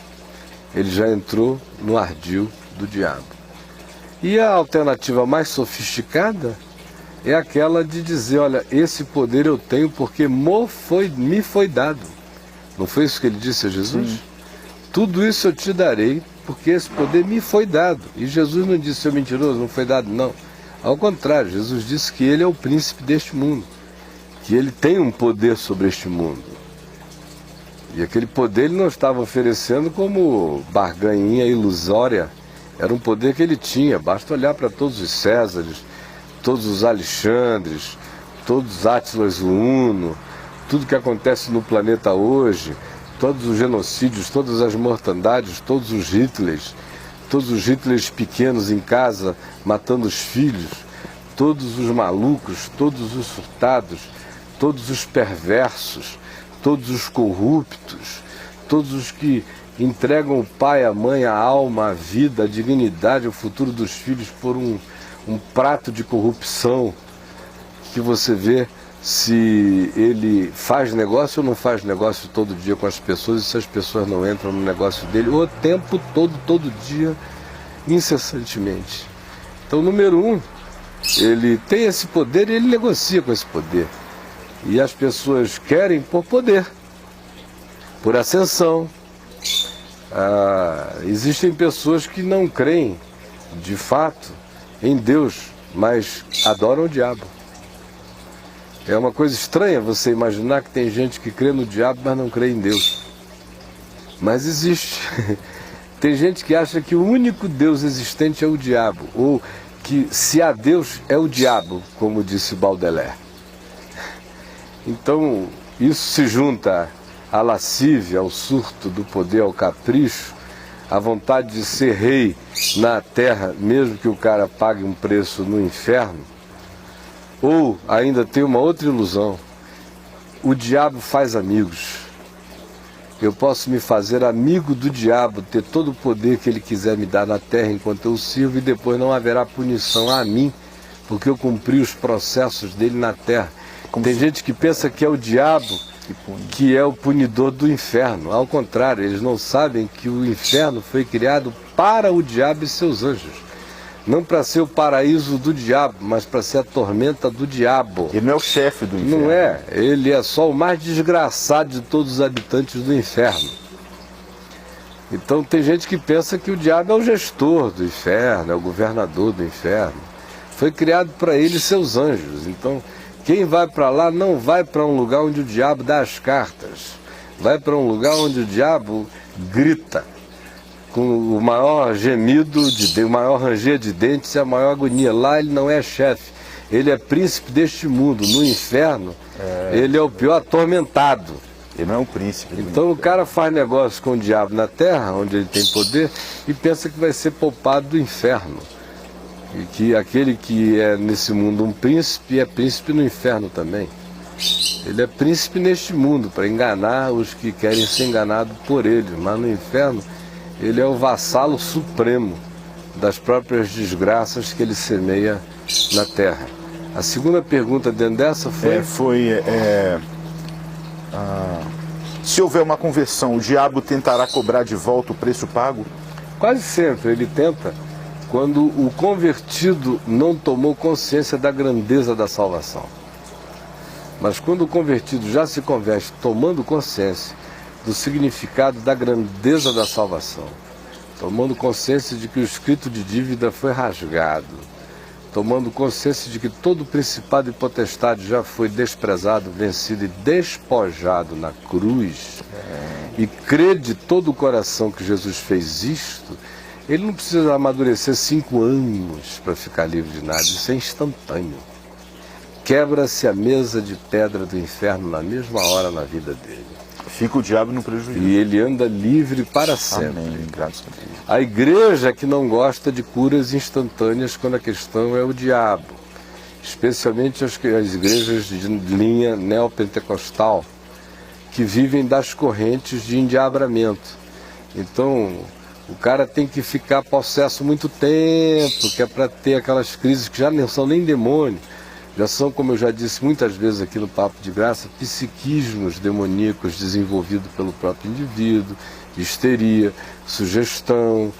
A: Ele já entrou no ardil do diabo. E a alternativa mais sofisticada é aquela de dizer, olha, esse poder eu tenho porque me foi dado. Não foi isso que ele disse a Jesus? Sim. Tudo isso eu te darei, porque esse poder me foi dado. E Jesus não disse, seu mentiroso, não foi dado, não. Ao contrário, Jesus disse que ele é o príncipe deste mundo, que ele tem um poder sobre este mundo. E aquele poder ele não estava oferecendo como barganhinha ilusória. Era um poder que ele tinha. Basta olhar para todos os Césares, todos os Alexandres, todos os Átilas o Uno, tudo que acontece no planeta hoje, todos os genocídios, todas as mortandades, todos os Hitlers pequenos em casa matando os filhos, todos os malucos, todos os surtados, todos os perversos, todos os corruptos, todos os que entregam o pai, a mãe, a alma, a vida, a dignidade, o futuro dos filhos por um prato de corrupção, que você vê se ele faz negócio ou não faz negócio todo dia com as pessoas, e se as pessoas não entram no negócio dele o tempo todo, todo dia, incessantemente. Então, número um, ele tem esse poder e ele negocia com esse poder. E as pessoas querem por poder, por ascensão. Existem pessoas que não creem, de fato, em Deus, mas adoram o diabo. É uma coisa estranha você imaginar que tem gente que crê no diabo, mas não crê em Deus. Mas existe. Tem gente que acha que o único Deus existente é o diabo, ou que se há Deus é o diabo, como disse Baudelaire. Então, isso se junta à lascívia, ao surto do poder, ao capricho, à vontade de ser rei na terra, mesmo que o cara pague um preço no inferno. Ou ainda tem uma outra ilusão: o diabo faz amigos. Eu posso me fazer amigo do diabo, ter todo o poder que ele quiser me dar na terra enquanto eu sirvo, e depois não haverá punição a mim, porque eu cumpri os processos dele na terra. Tem gente que pensa que é o diabo que é o punidor do inferno. Ao contrário, eles não sabem que o inferno foi criado para o diabo e seus anjos. Não para ser o paraíso do diabo, mas para ser a tormenta do diabo.
B: Ele não é o chefe do inferno.
A: Não é, ele é só o mais desgraçado de todos os habitantes do inferno. Então tem gente que pensa que o diabo é o gestor do inferno, é o governador do inferno. Foi criado para ele e seus anjos. Então quem vai para lá não vai para um lugar onde o diabo dá as cartas. Vai para um lugar onde o diabo grita com o maior gemido, o maior ranger de dentes e a maior agonia. Lá ele não é chefe, ele é príncipe deste mundo. No inferno, ele é o pior atormentado.
B: Ele não é um príncipe.
A: Então o cara faz negócio com o diabo na terra, onde ele tem poder, e pensa que vai ser poupado do inferno. E que aquele que é nesse mundo um príncipe, é príncipe no inferno também. Ele é príncipe neste mundo, para enganar os que querem ser enganados por ele, mas no inferno ele é o vassalo supremo das próprias desgraças que ele semeia na terra. A segunda pergunta dentro dessa foi...
B: se houver uma conversão, o diabo tentará cobrar de volta o preço pago?
A: Quase sempre ele tenta, quando o convertido não tomou consciência da grandeza da salvação. Mas quando o convertido já se converte tomando consciência do significado da grandeza da salvação, tomando consciência de que o escrito de dívida foi rasgado, tomando consciência de que todo principado e potestade já foi desprezado, vencido e despojado na cruz, e crê de todo o coração que Jesus fez isto, ele não precisa amadurecer 5 anos para ficar livre de nada. Isso é instantâneo. Quebra-se a mesa de pedra do inferno na mesma hora na vida dele.
B: Fica o diabo no prejuízo.
A: E ele anda livre para sempre.
B: Amém, graças a Deus.
A: A igreja que não gosta de curas instantâneas quando a questão é o diabo. Especialmente as igrejas de linha neopentecostal, que vivem das correntes de endiabramento. Então, o cara tem que ficar possesso muito tempo, que é para ter aquelas crises que já não são nem demônio. Já são, como eu já disse muitas vezes aqui no Papo de Graça, psiquismos demoníacos desenvolvidos pelo próprio indivíduo, histeria, sugestão,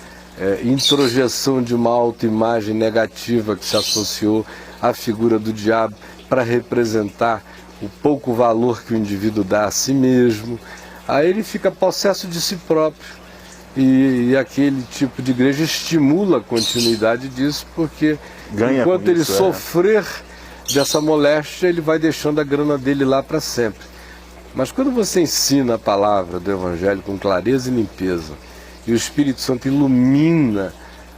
A: introjeção de uma autoimagem negativa que se associou à figura do diabo para representar o pouco valor que o indivíduo dá a si mesmo. Aí ele fica possesso de si próprio. E aquele tipo de igreja estimula a continuidade disso, porque enquanto ele sofrer dessa moléstia, ele vai deixando a grana dele lá para sempre. Mas quando você ensina a palavra do Evangelho com clareza e limpeza, e o Espírito Santo ilumina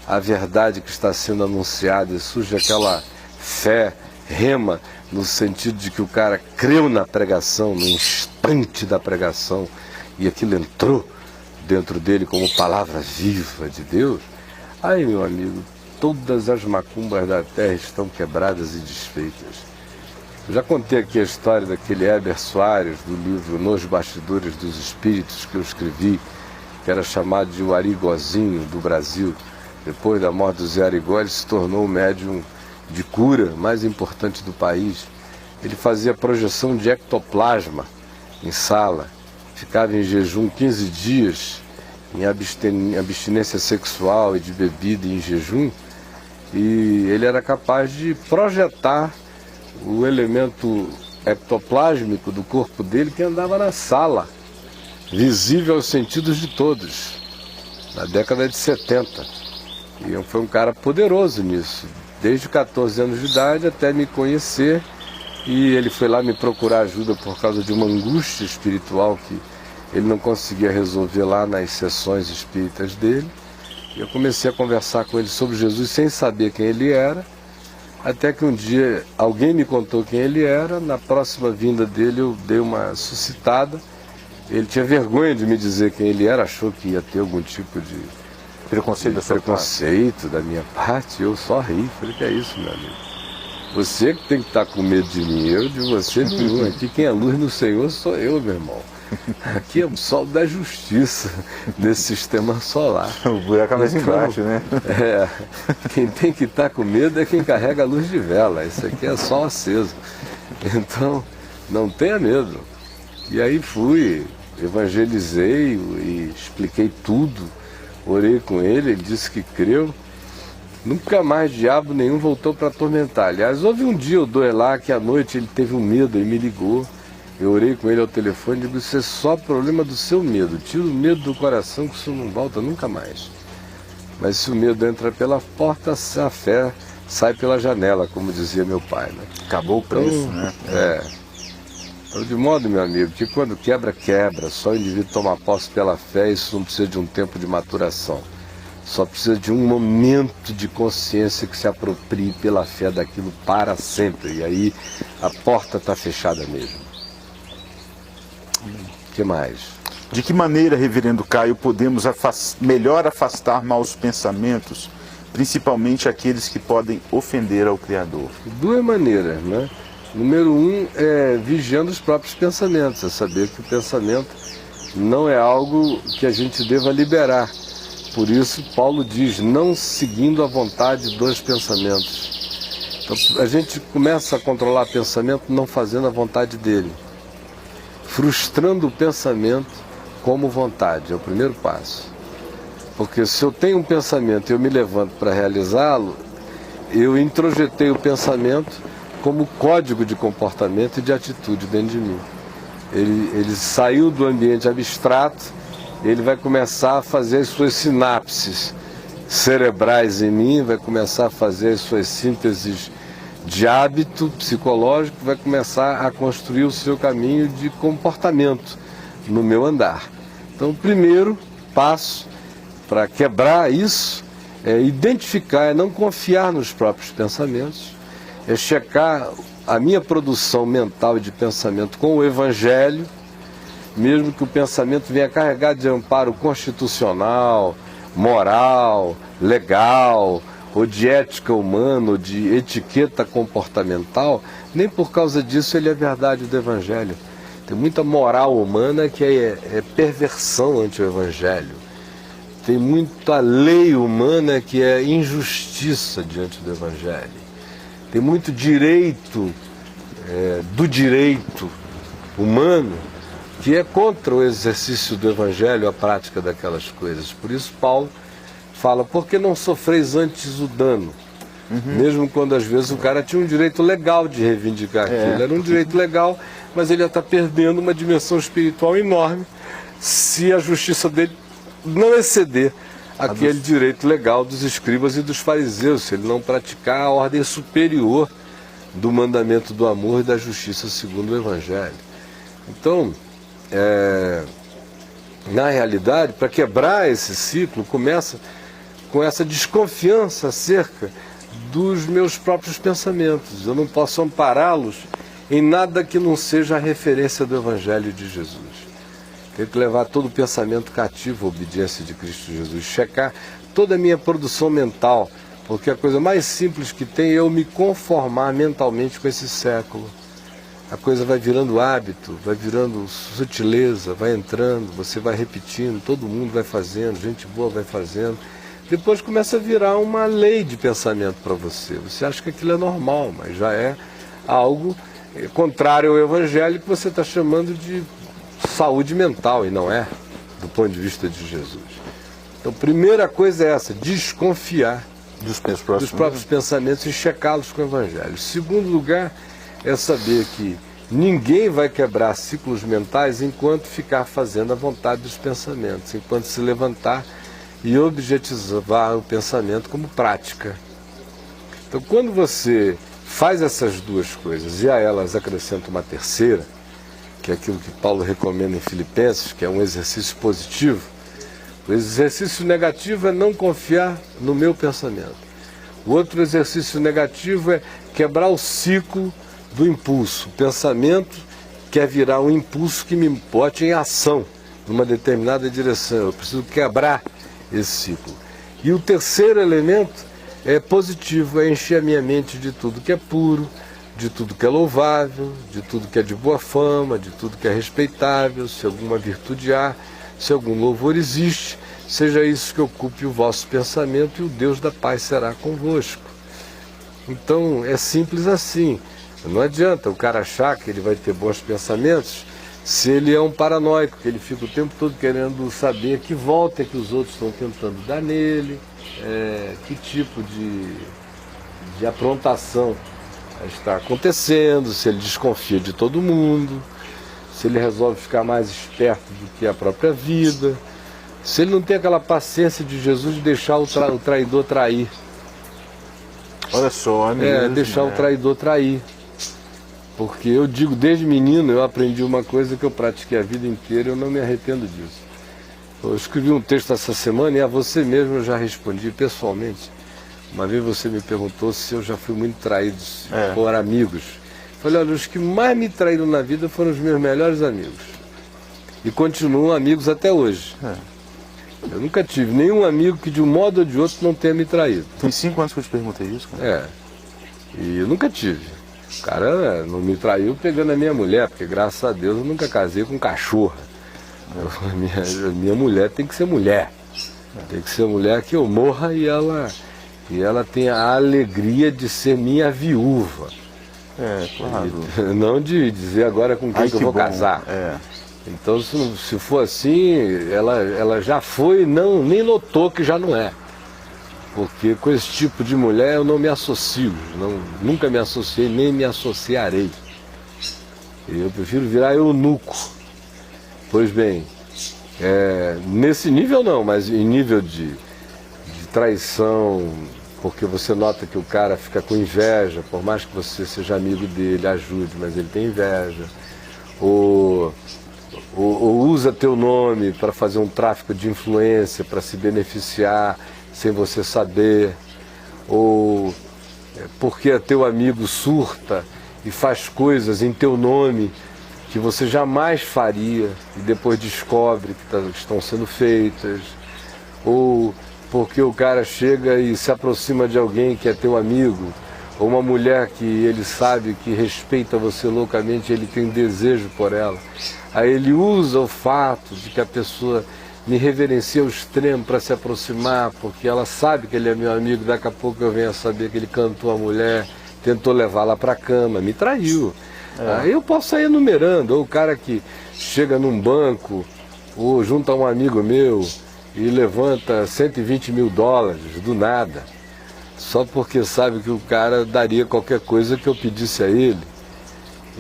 A: a verdade que está sendo anunciada, e surge aquela fé rema, no sentido de que o cara creu na pregação, no instante da pregação, e aquilo entrou dentro dele como palavra viva de Deus, aí, meu amigo, todas as macumbas da terra estão quebradas e desfeitas. Eu já contei aqui a história daquele Heber Soares, do livro Nos Bastidores dos Espíritos, que eu escrevi, que era chamado de o Arigozinho do Brasil. Depois da morte do Zé Arigó, ele se tornou o médium de cura mais importante do país. Ele fazia projeção de ectoplasma em sala, ficava em jejum 15 dias, em abstinência sexual e de bebida e em jejum, e ele era capaz de projetar o elemento ectoplásmico do corpo dele que andava na sala, visível aos sentidos de todos, na década de 70. E foi um cara poderoso nisso, desde 14 anos de idade até me conhecer, e ele foi lá me procurar ajuda por causa de uma angústia espiritual que ele não conseguia resolver lá nas sessões espíritas dele. E eu comecei a conversar com ele sobre Jesus sem saber quem ele era, até que um dia alguém me contou quem ele era. Na próxima vinda dele eu dei uma suscitada. Ele tinha vergonha de me dizer quem ele era, achou que ia ter algum tipo de preconceito da minha parte. Eu só ri, falei, que é isso, meu amigo? Você que tem que estar com medo de mim, eu de você nenhum. Aqui quem é luz no Senhor sou eu, meu irmão. Aqui é o sol da justiça desse sistema solar.
B: O buraco é mais embaixo, né?
A: É, quem tem que estar com medo é quem carrega a luz de vela. Isso aqui é sol aceso. Então, não tenha medo. E aí fui, evangelizei e expliquei tudo. Orei com ele, ele disse que creu. Nunca mais diabo nenhum voltou para atormentar. Aliás, houve um dia, o Doelá, que à noite ele teve um medo e me ligou. Eu orei com ele ao telefone e digo, isso é só problema do seu medo. Tira o medo do coração que isso não volta nunca mais. Mas se o medo entra pela porta, a fé sai pela janela, como dizia meu pai, né?
B: Acabou o preço, né?
A: Então, de modo, meu amigo, que quando quebra, quebra. Só o indivíduo toma posse pela fé, isso não precisa de um tempo de maturação. Só precisa de um momento de consciência que se aproprie pela fé daquilo para sempre. E aí a porta está fechada mesmo. O que mais?
B: De que maneira, reverendo Caio, podemos melhor afastar maus pensamentos, principalmente aqueles que podem ofender ao Criador?
A: De duas maneiras, né? Número um é vigiando os próprios pensamentos, é saber que o pensamento não é algo que a gente deva liberar. Por isso, Paulo diz, não seguindo a vontade dos pensamentos. Então, a gente começa a controlar o pensamento não fazendo a vontade dele. Frustrando o pensamento como vontade, é o primeiro passo. Porque se eu tenho um pensamento e eu me levanto para realizá-lo, eu introjetei o pensamento como código de comportamento e de atitude dentro de mim. Ele saiu do ambiente abstrato, ele vai começar a fazer as suas sinapses cerebrais em mim, vai começar a fazer as suas sínteses de hábito psicológico, vai começar a construir o seu caminho de comportamento no meu andar. Então, o primeiro passo para quebrar isso é identificar, é não confiar nos próprios pensamentos, é checar a minha produção mental e de pensamento com o Evangelho, mesmo que o pensamento venha carregado de amparo constitucional, moral, legal, ou de ética humana, ou de etiqueta comportamental, nem por causa disso ele é verdade do Evangelho. Tem muita moral humana que é perversão ante o Evangelho. Tem muita lei humana que é injustiça diante do Evangelho. Tem muito direito do direito humano que é contra o exercício do Evangelho, a prática daquelas coisas. Por isso Paulo fala, por que não sofreis antes o dano? Mesmo quando às vezes o cara tinha um direito legal de reivindicar aquilo. Era um direito legal, mas ele ia estar perdendo uma dimensão espiritual enorme se a justiça dele não exceder aquele direito legal dos escribas e dos fariseus, se ele não praticar a ordem superior do mandamento do amor e da justiça segundo o Evangelho. Então, na realidade, para quebrar esse ciclo, começa com essa desconfiança acerca dos meus próprios pensamentos. Eu não posso ampará-los em nada que não seja a referência do Evangelho de Jesus. Tenho que levar todo o pensamento cativo à obediência de Cristo Jesus, checar toda a minha produção mental, porque a coisa mais simples que tem é eu me conformar mentalmente com esse século. A coisa vai virando hábito, vai virando sutileza, vai entrando, você vai repetindo, todo mundo vai fazendo, gente boa vai fazendo. Depois começa a virar uma lei de pensamento para você. Você acha que aquilo é normal, mas já é algo contrário ao Evangelho que você está chamando de saúde mental, e não é, do ponto de vista de Jesus. Então, primeira coisa é essa, desconfiar
B: Dos
A: próprios pensamentos e checá-los com o Evangelho. Segundo lugar, é saber que ninguém vai quebrar ciclos mentais enquanto ficar fazendo a vontade dos pensamentos, enquanto se levantar e objetivar o pensamento como prática. Então, quando você faz essas duas coisas e a elas acrescenta uma terceira, que é aquilo que Paulo recomenda em Filipenses, que é um exercício positivo, o exercício negativo é não confiar no meu pensamento. O outro exercício negativo é quebrar o ciclo do impulso. O pensamento quer virar um impulso que me bote em ação, numa determinada direção. Eu preciso quebrar esse ciclo. E o terceiro elemento é positivo, é encher a minha mente de tudo que é puro, de tudo que é louvável, de tudo que é de boa fama, de tudo que é respeitável, se alguma virtude há, se algum louvor existe, seja isso que ocupe o vosso pensamento e o Deus da paz será convosco. Então é simples assim. Não adianta o cara achar que ele vai ter bons pensamentos se ele é um paranoico, que ele fica o tempo todo querendo saber que volta que os outros estão tentando dar nele, que tipo de aprontação está acontecendo, se ele desconfia de todo mundo, se ele resolve ficar mais esperto do que a própria vida, se ele não tem aquela paciência de Jesus de deixar o traidor trair.
B: Olha só, mesmo,
A: deixar o traidor trair. Porque eu digo, desde menino, eu aprendi uma coisa que eu pratiquei a vida inteira e eu não me arrependo disso. Eu escrevi um texto essa semana e a você mesmo eu já respondi pessoalmente. Uma vez você me perguntou se eu já fui muito traído por amigos. Eu falei, olha, os que mais me traíram na vida foram os meus melhores amigos. E continuam amigos até hoje. Eu nunca tive nenhum amigo que de um modo ou de outro não tenha me traído.
B: Tem 5 anos que eu te perguntei isso, cara.
A: E eu nunca tive. O cara não me traiu pegando a minha mulher, porque graças a Deus eu nunca casei com cachorra. Minha mulher tem que ser mulher. Tem que ser mulher que eu morra e ela tenha a alegria de ser minha viúva.
B: Claro.
A: Não de dizer agora com quem que eu vou casar. Então, se for assim, ela já foi, nem notou que já não é. Porque com esse tipo de mulher eu não me associo, nunca me associei, nem me associarei. Eu prefiro virar eunuco. Pois bem, nesse nível não, mas em nível de traição, porque você nota que o cara fica com inveja, por mais que você seja amigo dele, ajude, mas ele tem inveja. Ou usa teu nome para fazer um tráfico de influência, para se beneficiar sem você saber, ou porque teu amigo surta e faz coisas em teu nome que você jamais faria e depois descobre que estão sendo feitas, ou porque o cara chega e se aproxima de alguém que é teu amigo, ou uma mulher que ele sabe que respeita você loucamente, ele tem desejo por ela. Aí ele usa o fato de que a pessoa me reverencia ao extremo para se aproximar, porque ela sabe que ele é meu amigo, daqui a pouco eu venho a saber que ele cantou a mulher, tentou levá-la para a cama, me traiu. Aí eu posso sair enumerando, ou o cara que chega num banco, ou junta um amigo meu e levanta $120 mil do nada, só porque sabe que o cara daria qualquer coisa que eu pedisse a ele.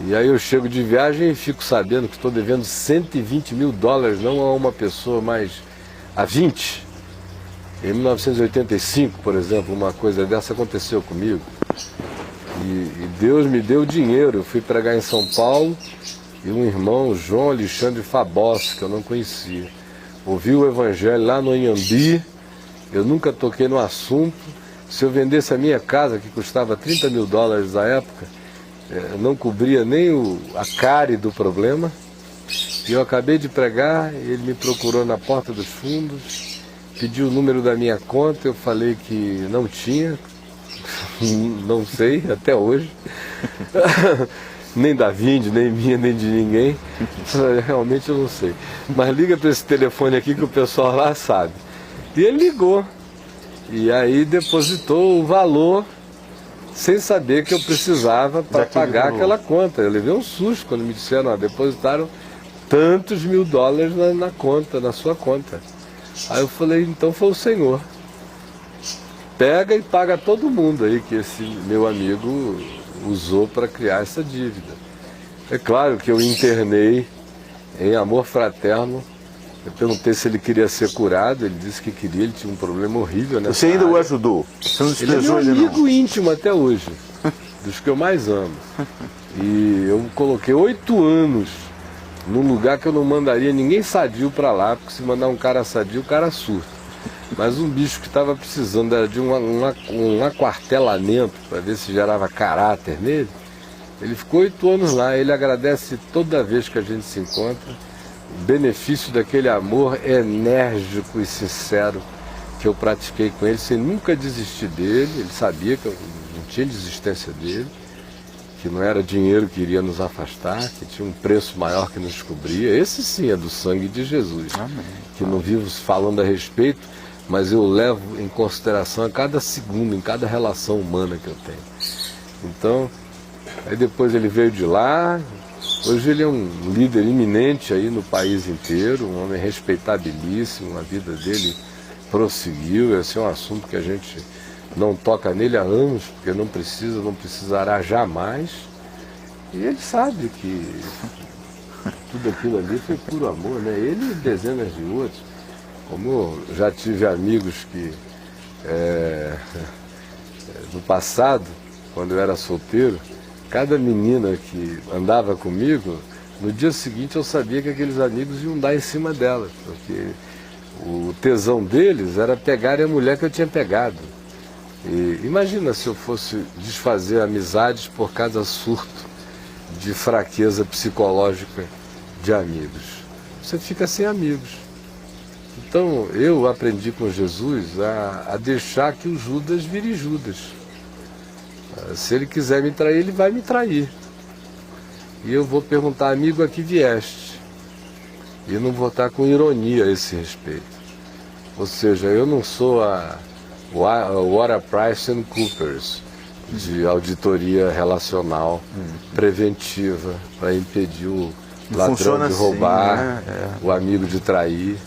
A: E aí eu chego de viagem e fico sabendo que estou devendo $120 mil, não a uma pessoa, mas a 20. Em 1985, por exemplo, uma coisa dessa aconteceu comigo. E Deus me deu dinheiro. Eu fui pregar em São Paulo e um irmão, João Alexandre Fabossi, que eu não conhecia. Ouvi o evangelho lá no Inhambi, eu nunca toquei no assunto. Se eu vendesse a minha casa, que custava $30 mil à época, não cobria nem a cárie do problema. E eu acabei de pregar, ele me procurou na porta dos fundos, pediu o número da minha conta, eu falei que não tinha, não sei, até hoje. Nem da Vinde, nem minha, nem de ninguém. Realmente eu não sei. Mas liga para esse telefone aqui que o pessoal lá sabe. E ele ligou. E aí depositou o valor sem saber que eu precisava para pagar aquela conta. Eu levei um susto quando me disseram, depositaram tantos $1000 na conta, na sua conta. Aí eu falei, então foi o Senhor. Pega e paga todo mundo aí que esse meu amigo usou para criar essa dívida. É claro que eu internei em amor fraterno. Eu perguntei se ele queria ser curado, ele disse que queria, ele tinha um problema horrível nessa
B: Você ainda
A: área.
B: o ajudou? Você não
A: Ele é meu
B: ele
A: amigo
B: não?
A: íntimo até hoje, dos que eu mais amo. E eu coloquei 8 anos num lugar que eu não mandaria ninguém sadio para lá, porque se mandar um cara sadio, o cara surta. Mas um bicho que estava precisando era de um aquartelamento para ver se gerava caráter nele. Ele ficou 8 anos lá, ele agradece toda vez que a gente se encontra o benefício daquele amor enérgico e sincero que eu pratiquei com ele, sem nunca desistir dele. Ele sabia que eu não tinha desistência dele, que não era dinheiro que iria nos afastar, que tinha um preço maior que nos cobria. Esse sim é do sangue de Jesus.
B: Amém.
A: Que não vivo falando a respeito, mas eu levo em consideração a cada segundo, em cada relação humana que eu tenho. Então, aí depois ele veio de lá. Hoje ele é um líder iminente aí no país inteiro, um homem respeitabilíssimo, a vida dele prosseguiu. Esse é um assunto que a gente não toca nele há anos, porque não precisará jamais. E ele sabe que tudo aquilo ali foi puro amor, né? Ele e dezenas de outros. Como eu já tive amigos que, no passado, quando eu era solteiro, cada menina que andava comigo, no dia seguinte eu sabia que aqueles amigos iam dar em cima delas, porque o tesão deles era pegarem a mulher que eu tinha pegado. E imagina se eu fosse desfazer amizades por cada surto de fraqueza psicológica de amigos. Você fica sem amigos. Então eu aprendi com Jesus a deixar que o Judas vire Judas. Se ele quiser me trair, ele vai me trair. E eu vou perguntar, amigo, a que vieste? E não vou estar com ironia a esse respeito. Ou seja, eu não sou a Water Price and Coopers, de auditoria relacional preventiva, para impedir o ladrão de roubar, o amigo de trair.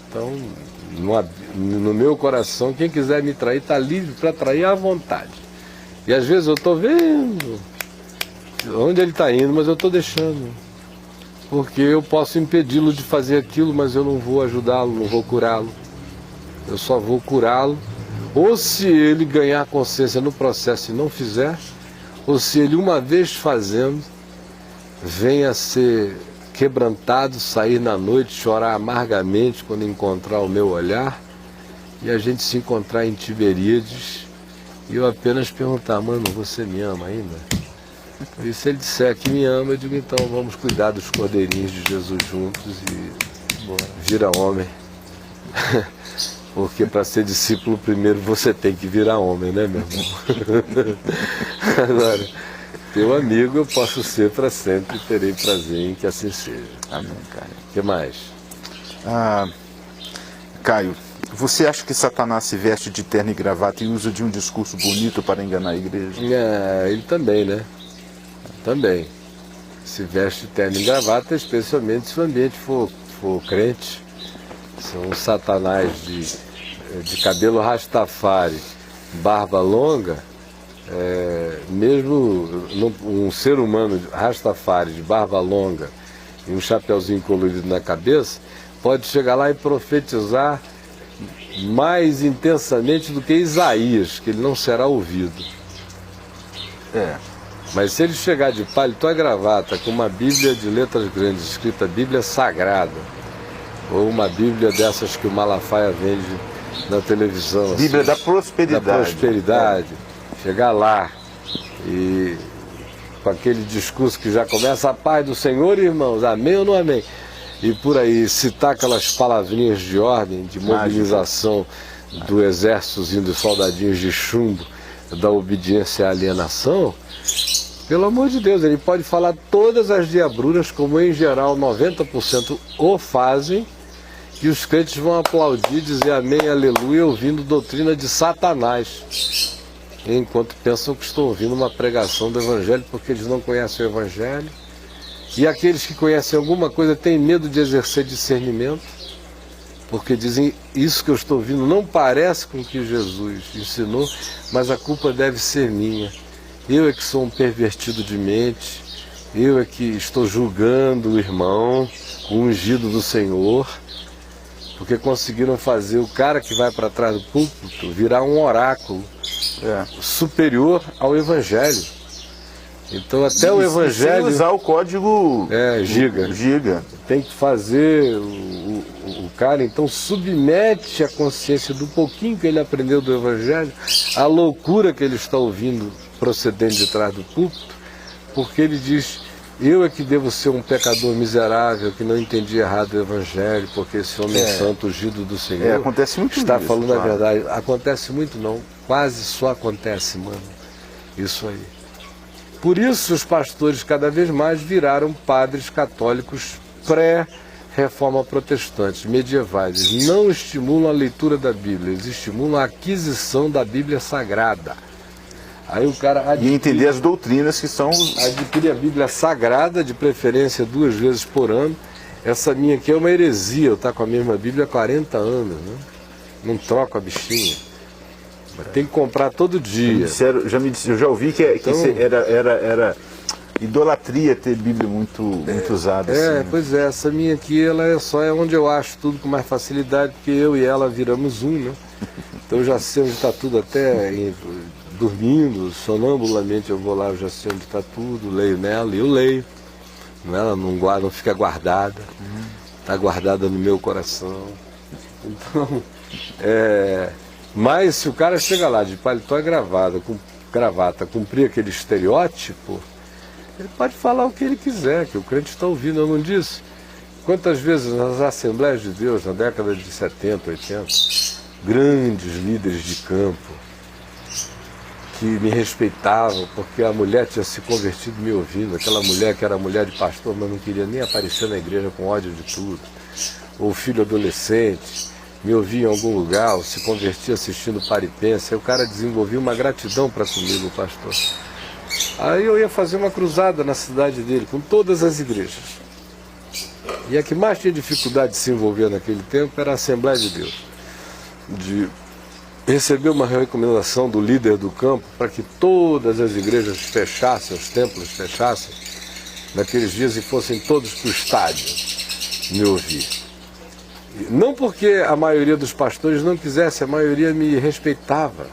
A: Então, no meu coração, quem quiser me trair está livre para trair à vontade. E às vezes eu estou vendo onde ele está indo, mas eu estou deixando. Porque eu posso impedi-lo de fazer aquilo, mas eu não vou ajudá-lo, não vou curá-lo. Eu só vou curá-lo, ou se ele ganhar consciência no processo e não fizer, ou se ele, uma vez fazendo, venha a ser quebrantado, sair na noite, chorar amargamente quando encontrar o meu olhar, e a gente se encontrar em Tiberíades, e eu apenas perguntar, mano, você me ama ainda? E se ele disser que me ama, eu digo, então vamos cuidar dos cordeirinhos de Jesus juntos e vira homem. Porque para ser discípulo, primeiro você tem que virar homem, né, meu irmão? Agora, teu amigo eu posso ser para sempre, terei prazer em que assim seja.
B: Amém, Caio.
A: O que mais?
B: Caio, você acha que Satanás se veste de terno e gravata e usa de um discurso bonito para enganar a igreja?
A: Ele também, né? Também. Se veste de terno e gravata, especialmente se o ambiente for crente. Se um Satanás de cabelo rastafari, barba longa, mesmo um ser humano rastafari de barba longa e um chapeuzinho colorido na cabeça, pode chegar lá e profetizar mais intensamente do que Isaías, que ele não será ouvido. Mas se ele chegar de paletó e gravata com uma Bíblia de letras grandes, escrita Bíblia Sagrada, ou uma Bíblia dessas que o Malafaia vende na televisão,
B: Bíblia
A: assim,
B: da prosperidade.
A: da prosperidade, chegar lá e com aquele discurso que já começa: a paz do Senhor, irmãos, amém ou não amém? E por aí citar aquelas palavrinhas de ordem, de mobilização do exércitozinho dos soldadinhos de chumbo, da obediência à alienação. Pelo amor de Deus, ele pode falar todas as diabruras, como em geral 90% o fazem, e os crentes vão aplaudir, dizer amém, aleluia, ouvindo doutrina de Satanás, enquanto pensam que estão ouvindo uma pregação do Evangelho, porque eles não conhecem o Evangelho. E aqueles que conhecem alguma coisa têm medo de exercer discernimento, porque dizem: isso que eu estou ouvindo não parece com o que Jesus ensinou, mas a culpa deve ser minha. Eu é que sou um pervertido de mente, eu é que estou julgando o irmão, o ungido do Senhor, porque conseguiram fazer o cara que vai para trás do púlpito virar um oráculo superior ao Evangelho. Então até o Evangelho...
B: Sem usar o código
A: giga. Tem que fazer o cara, então, submete a consciência do pouquinho que ele aprendeu do Evangelho, a loucura que ele está ouvindo procedendo de trás do púlpito, porque ele diz: eu é que devo ser um pecador miserável, que não entendi errado o Evangelho, porque esse homem santo, ungido do Senhor,
B: acontece muito
A: está
B: isso,
A: falando a verdade. Acontece muito não, quase só acontece, mano, isso aí. Por isso os pastores cada vez mais viraram padres católicos pré-reforma protestante, medievais. Eles não estimulam a leitura da Bíblia, eles estimulam a aquisição da Bíblia Sagrada. Aí o cara
B: e entender as doutrinas que são...
A: Adquire a Bíblia Sagrada, de preferência 2 vezes por ano. Essa minha aqui é uma heresia, eu estou com a mesma Bíblia há 40 anos, né? Não troco a bichinha. Tem que comprar todo dia.
B: Eu já ouvi que era idolatria ter Bíblia muito usada. Assim.
A: Pois é, essa minha aqui ela é onde eu acho tudo com mais facilidade, porque eu e ela viramos um, né? Então eu já sei onde está tudo, até dormindo, sonambulamente eu vou lá, eu já sei onde está tudo, leio nela e eu leio. Ela não fica guardada, está guardada no meu coração. Então, mas se o cara chega lá de paletó e gravata, cumprir aquele estereótipo, ele pode falar o que ele quiser, que o crente está ouvindo. Eu não disse? Quantas vezes nas Assembleias de Deus, na década de 70, 80, grandes líderes de campo, que me respeitavam, porque a mulher tinha se convertido me ouvindo, aquela mulher que era mulher de pastor, mas não queria nem aparecer na igreja com ódio de tudo, ou filho adolescente, me ouvia em algum lugar, ou se convertia assistindo Paripense, aí o cara desenvolvia uma gratidão para comigo, o pastor. Aí eu ia fazer uma cruzada na cidade dele, com todas as igrejas. E a que mais tinha dificuldade de se envolver naquele tempo era a Assembleia de Deus. De receber uma recomendação do líder do campo para que todas as igrejas fechassem, os templos fechassem, naqueles dias, e fossem todos para o estádio me ouvir. Não porque a maioria dos pastores não quisesse, a maioria me respeitava,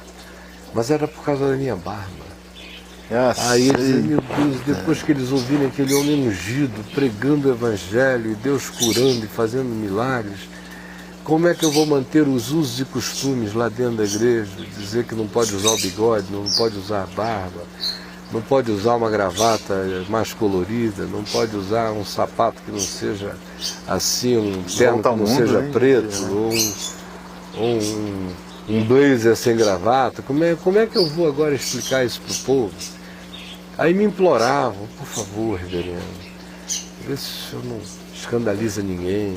A: mas era por causa da minha barba. Aí eles diziam: meu Deus, depois que eles ouvirem aquele homem ungido, pregando o Evangelho, e Deus curando e fazendo milagres, como é que eu vou manter os usos e costumes lá dentro da igreja? Dizer que não pode usar o bigode, não pode usar a barba, não pode usar uma gravata mais colorida, não pode usar um sapato que não seja assim, um terno que não seja preto, ou um blazer sem gravata. Como é que eu vou agora explicar isso para o povo? Aí me imploravam: por favor, reverendo, vê se eu não escandaliza ninguém.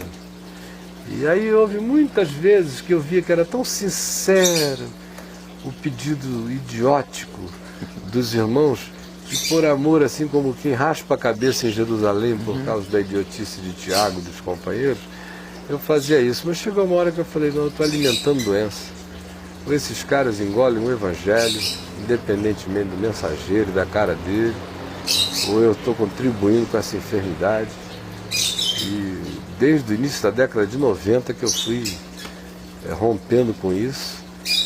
A: E aí houve muitas vezes que eu via que era tão sincero o pedido idiótico dos irmãos, que por amor, assim como quem raspa a cabeça em Jerusalém por causa da idiotice de Tiago, dos companheiros, eu fazia isso. Mas chegou uma hora que eu falei: não, eu estou alimentando doença. Ou esses caras engolem o Evangelho, independentemente do mensageiro e da cara dele, ou eu estou contribuindo com essa enfermidade. E desde o início da década de 90 que eu fui rompendo com isso.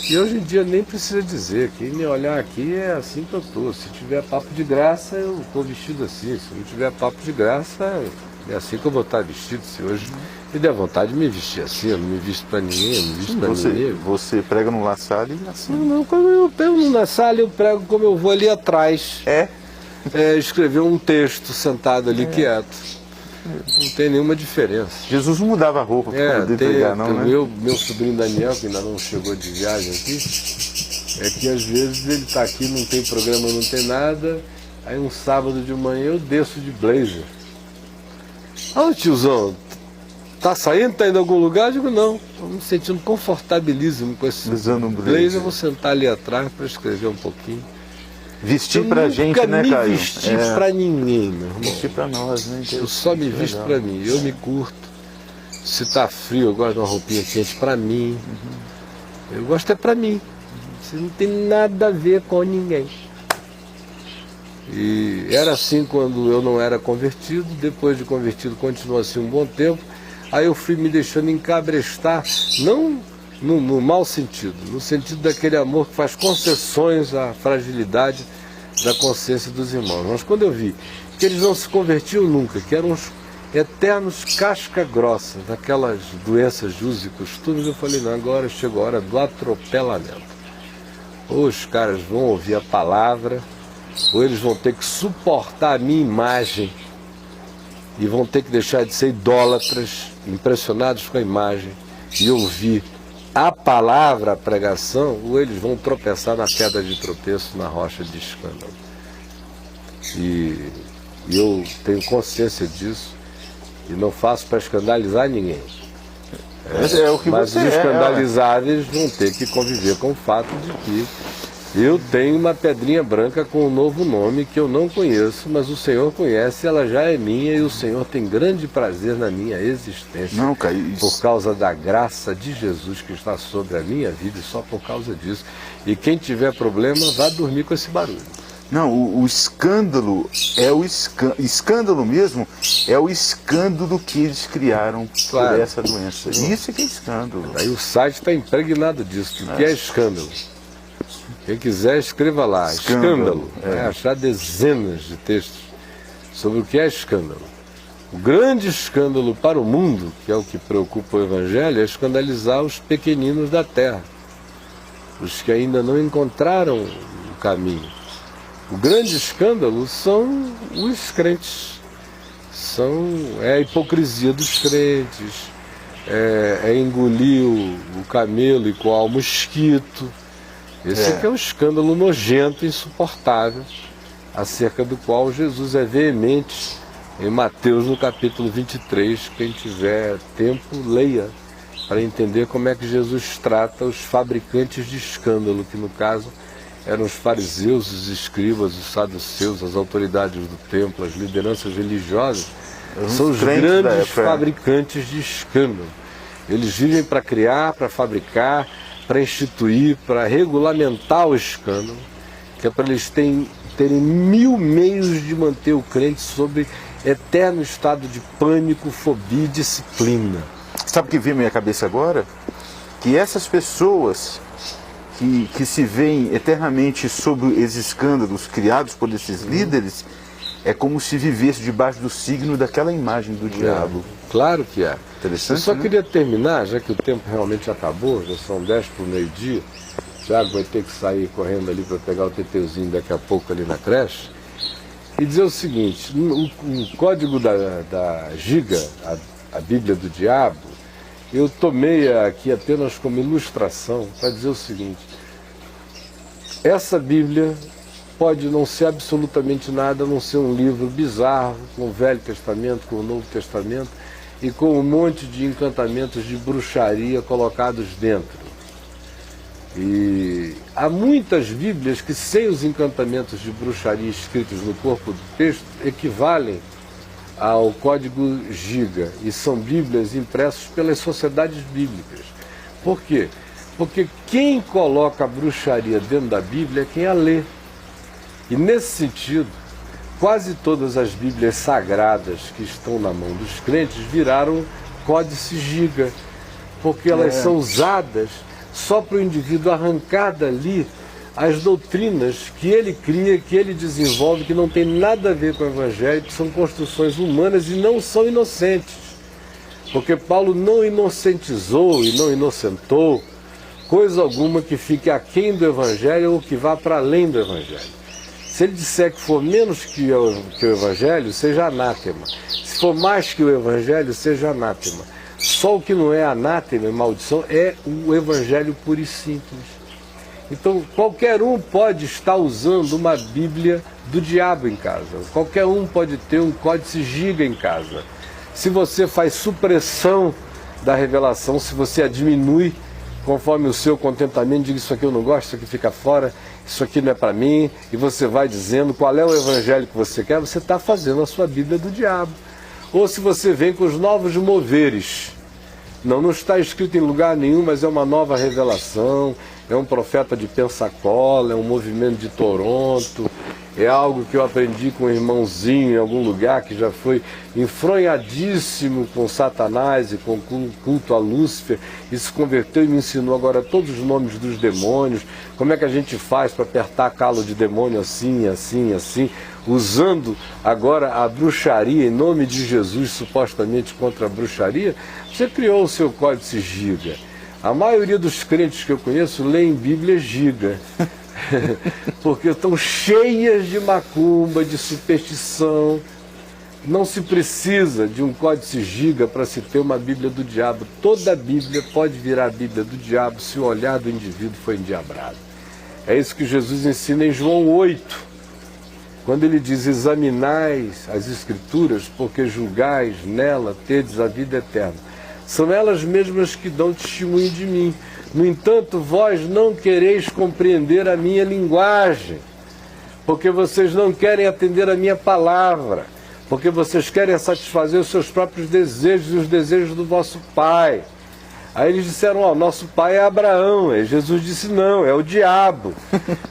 A: E hoje em dia nem precisa dizer, quem me olhar aqui é assim que eu estou. Se tiver papo de graça, eu estou vestido assim. Se não tiver papo de graça, é assim que eu vou estar vestido. Se hoje me der vontade de me vestir assim, eu não me visto para ninguém, eu não me visto para ninguém.
B: Você prega no La Salle e assim.
A: Não, quando eu prego no La Salle, eu prego como eu vou ali atrás. Escrever um texto sentado ali quieto. Não tem nenhuma diferença.
B: Jesus não mudava a roupa para poder pregar, não, né?
A: Meu sobrinho Daniel, que ainda não chegou de viagem aqui, é que às vezes ele está aqui, não tem programa, não tem nada, aí um sábado de manhã eu desço de blazer. Ah, tiozão, tá saindo, tá indo a algum lugar? Eu digo, não, estou me sentindo confortabilíssimo com esse
B: usando um
A: blazer, eu vou sentar ali atrás para escrever um pouquinho.
B: Vestir pra gente, né, Caio?
A: Vestir pra ninguém, meu irmão.
B: Vestir pra nós, né?
A: Eu só me visto pra mim, eu me curto. Se tá frio, eu gosto de uma roupinha quente pra mim. Eu gosto é pra mim. Isso não tem nada a ver com ninguém. E era assim quando eu não era convertido, depois de convertido continuou assim um bom tempo. Aí eu fui me deixando encabrestar, não no mau sentido, no sentido daquele amor que faz concessões à fragilidade da consciência dos irmãos. Mas quando eu vi que eles não se convertiam nunca, que eram uns eternos casca grossa, daquelas doenças de uso e costumes, eu falei, não, agora chegou a hora do atropelamento. Ou os caras vão ouvir a palavra, ou eles vão ter que suportar a minha imagem e vão ter que deixar de ser idólatras, impressionados com a imagem, e ouvir a palavra, a pregação, ou eles vão tropeçar na pedra de tropeço, na rocha de escândalo. E eu tenho consciência disso e não faço para escandalizar ninguém. Mas os escandalizados vão ter que conviver com o fato de que eu tenho uma pedrinha branca com um novo nome que eu não conheço, mas o Senhor conhece, ela já é minha e o Senhor tem grande prazer na minha existência.
B: Não, Caio,
A: por causa da graça de Jesus que está sobre a minha vida e só por causa disso. E quem tiver problema, vá dormir com esse barulho.
B: Não, o escândalo é o escândalo mesmo, é o escândalo que eles criaram por essa doença. Isso é que é escândalo.
A: Aí o site está impregnado disso, o que é escândalo. Quem quiser, escreva lá, escândalo. Vai achar dezenas de textos sobre o que é escândalo. O grande escândalo para o mundo, que é o que preocupa o Evangelho, é escandalizar os pequeninos da terra, os que ainda não encontraram o caminho. O grande escândalo são os crentes, é a hipocrisia dos crentes, é engolir o camelo e coar o mosquito. Esse aqui é um escândalo nojento e insuportável, acerca do qual Jesus é veemente em Mateus, no capítulo 23. Quem tiver tempo, leia, para entender como é que Jesus trata os fabricantes de escândalo, que no caso eram os fariseus, os escribas, os saduceus, as autoridades do templo, as lideranças religiosas. São os grandes fabricantes de escândalo. Eles vivem para criar, para fabricar, para instituir, para regulamentar o escândalo, que é para eles terem 1000 meios de manter o crente sob eterno estado de pânico, fobia e disciplina.
B: Sabe o que veio na minha cabeça agora? Que essas pessoas que se veem eternamente sob esses escândalos criados por esses líderes, é como se vivesse debaixo do signo daquela imagem do diabo.
A: Claro que é.
B: Interessante,
A: eu só
B: né?
A: queria terminar, já que o tempo realmente acabou, já são 10 para o meio-dia, o Thiago vai ter que sair correndo ali para pegar o teteuzinho daqui a pouco ali na creche, e dizer o seguinte, o código da Giga, a Bíblia do Diabo, eu tomei aqui apenas como ilustração para dizer o seguinte: essa Bíblia pode não ser absolutamente nada, a não ser um livro bizarro, com o Velho Testamento, com o Novo Testamento, e com um monte de encantamentos de bruxaria colocados dentro. E há muitas Bíblias que, sem os encantamentos de bruxaria escritos no corpo do texto, equivalem ao código Giga, e são Bíblias impressas pelas sociedades bíblicas. Por quê? Porque quem coloca a bruxaria dentro da Bíblia é quem a lê. E nesse sentido, quase todas as Bíblias sagradas que estão na mão dos crentes viraram códice Giga, porque elas são usadas só para o indivíduo arrancar dali as doutrinas que ele cria, que ele desenvolve, que não tem nada a ver com o Evangelho, que são construções humanas e não são inocentes. Porque Paulo não inocentizou e não inocentou coisa alguma que fique aquém do Evangelho ou que vá para além do Evangelho. Se ele disser que for menos que o Evangelho, seja anátema. Se for mais que o Evangelho, seja anátema. Só o que não é anátema e maldição é o Evangelho puro e simples. Então, qualquer um pode estar usando uma Bíblia do diabo em casa. Qualquer um pode ter um códice giga em casa. Se você faz supressão da revelação, se você a diminui conforme o seu contentamento, diga isso aqui eu não gosto, isso aqui fica fora, isso aqui não é para mim, e você vai dizendo qual é o evangelho que você quer, você está fazendo a sua Bíblia do diabo. Ou se você vem com os novos moveres, não está escrito em lugar nenhum, mas é uma nova revelação, é um profeta de Pensacola, é um movimento de Toronto, é algo que eu aprendi com um irmãozinho em algum lugar que já foi enfronhadíssimo com Satanás e com culto a Lúcifer, e se converteu e me ensinou agora todos os nomes dos demônios, como é que a gente faz para apertar calo de demônio assim, assim, assim, usando agora a bruxaria em nome de Jesus, supostamente contra a bruxaria. Você criou o seu códice giga. A maioria dos crentes que eu conheço leem Bíblia giga, porque estão cheias de macumba, de superstição. Não se precisa de um códice giga para se ter uma Bíblia do diabo. Toda Bíblia pode virar a Bíblia do diabo se o olhar do indivíduo for endiabrado. É isso que Jesus ensina em João 8, quando ele diz: examinais as Escrituras, porque julgais nela tedes a vida eterna. São elas mesmas que dão testemunho de mim. No entanto, vós não quereis compreender a minha linguagem, porque vocês não querem atender a minha palavra, porque vocês querem satisfazer os seus próprios desejos e os desejos do vosso pai. Aí eles disseram: nosso pai é Abraão. Aí Jesus disse: não, é o diabo.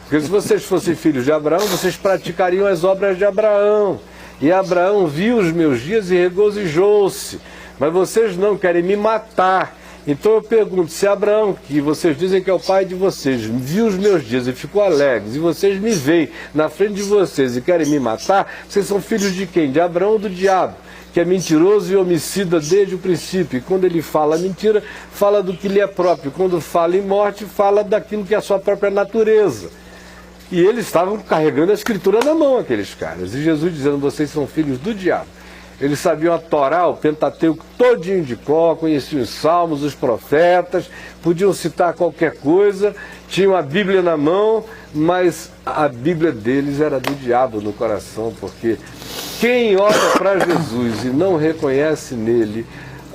A: Porque se vocês fossem filhos de Abraão, vocês praticariam as obras de Abraão. E Abraão viu os meus dias e regozijou-se. Mas vocês não querem me matar. Então eu pergunto, se Abraão, que vocês dizem que é o pai de vocês, viu os meus dias e ficou alegre, e vocês me veem na frente de vocês e querem me matar, vocês são filhos de quem? De Abraão ou do diabo, que é mentiroso e homicida desde o princípio. E quando ele fala mentira, fala do que lhe é próprio. Quando fala em morte, fala daquilo que é a sua própria natureza. E eles estavam carregando a Escritura na mão, aqueles caras. E Jesus dizendo: vocês são filhos do diabo. Eles sabiam a Torá, o Pentateuco todinho de cor, conheciam os Salmos, os profetas, podiam citar qualquer coisa, tinham a Bíblia na mão, mas a Bíblia deles era do diabo no coração, porque quem olha para Jesus e não reconhece nele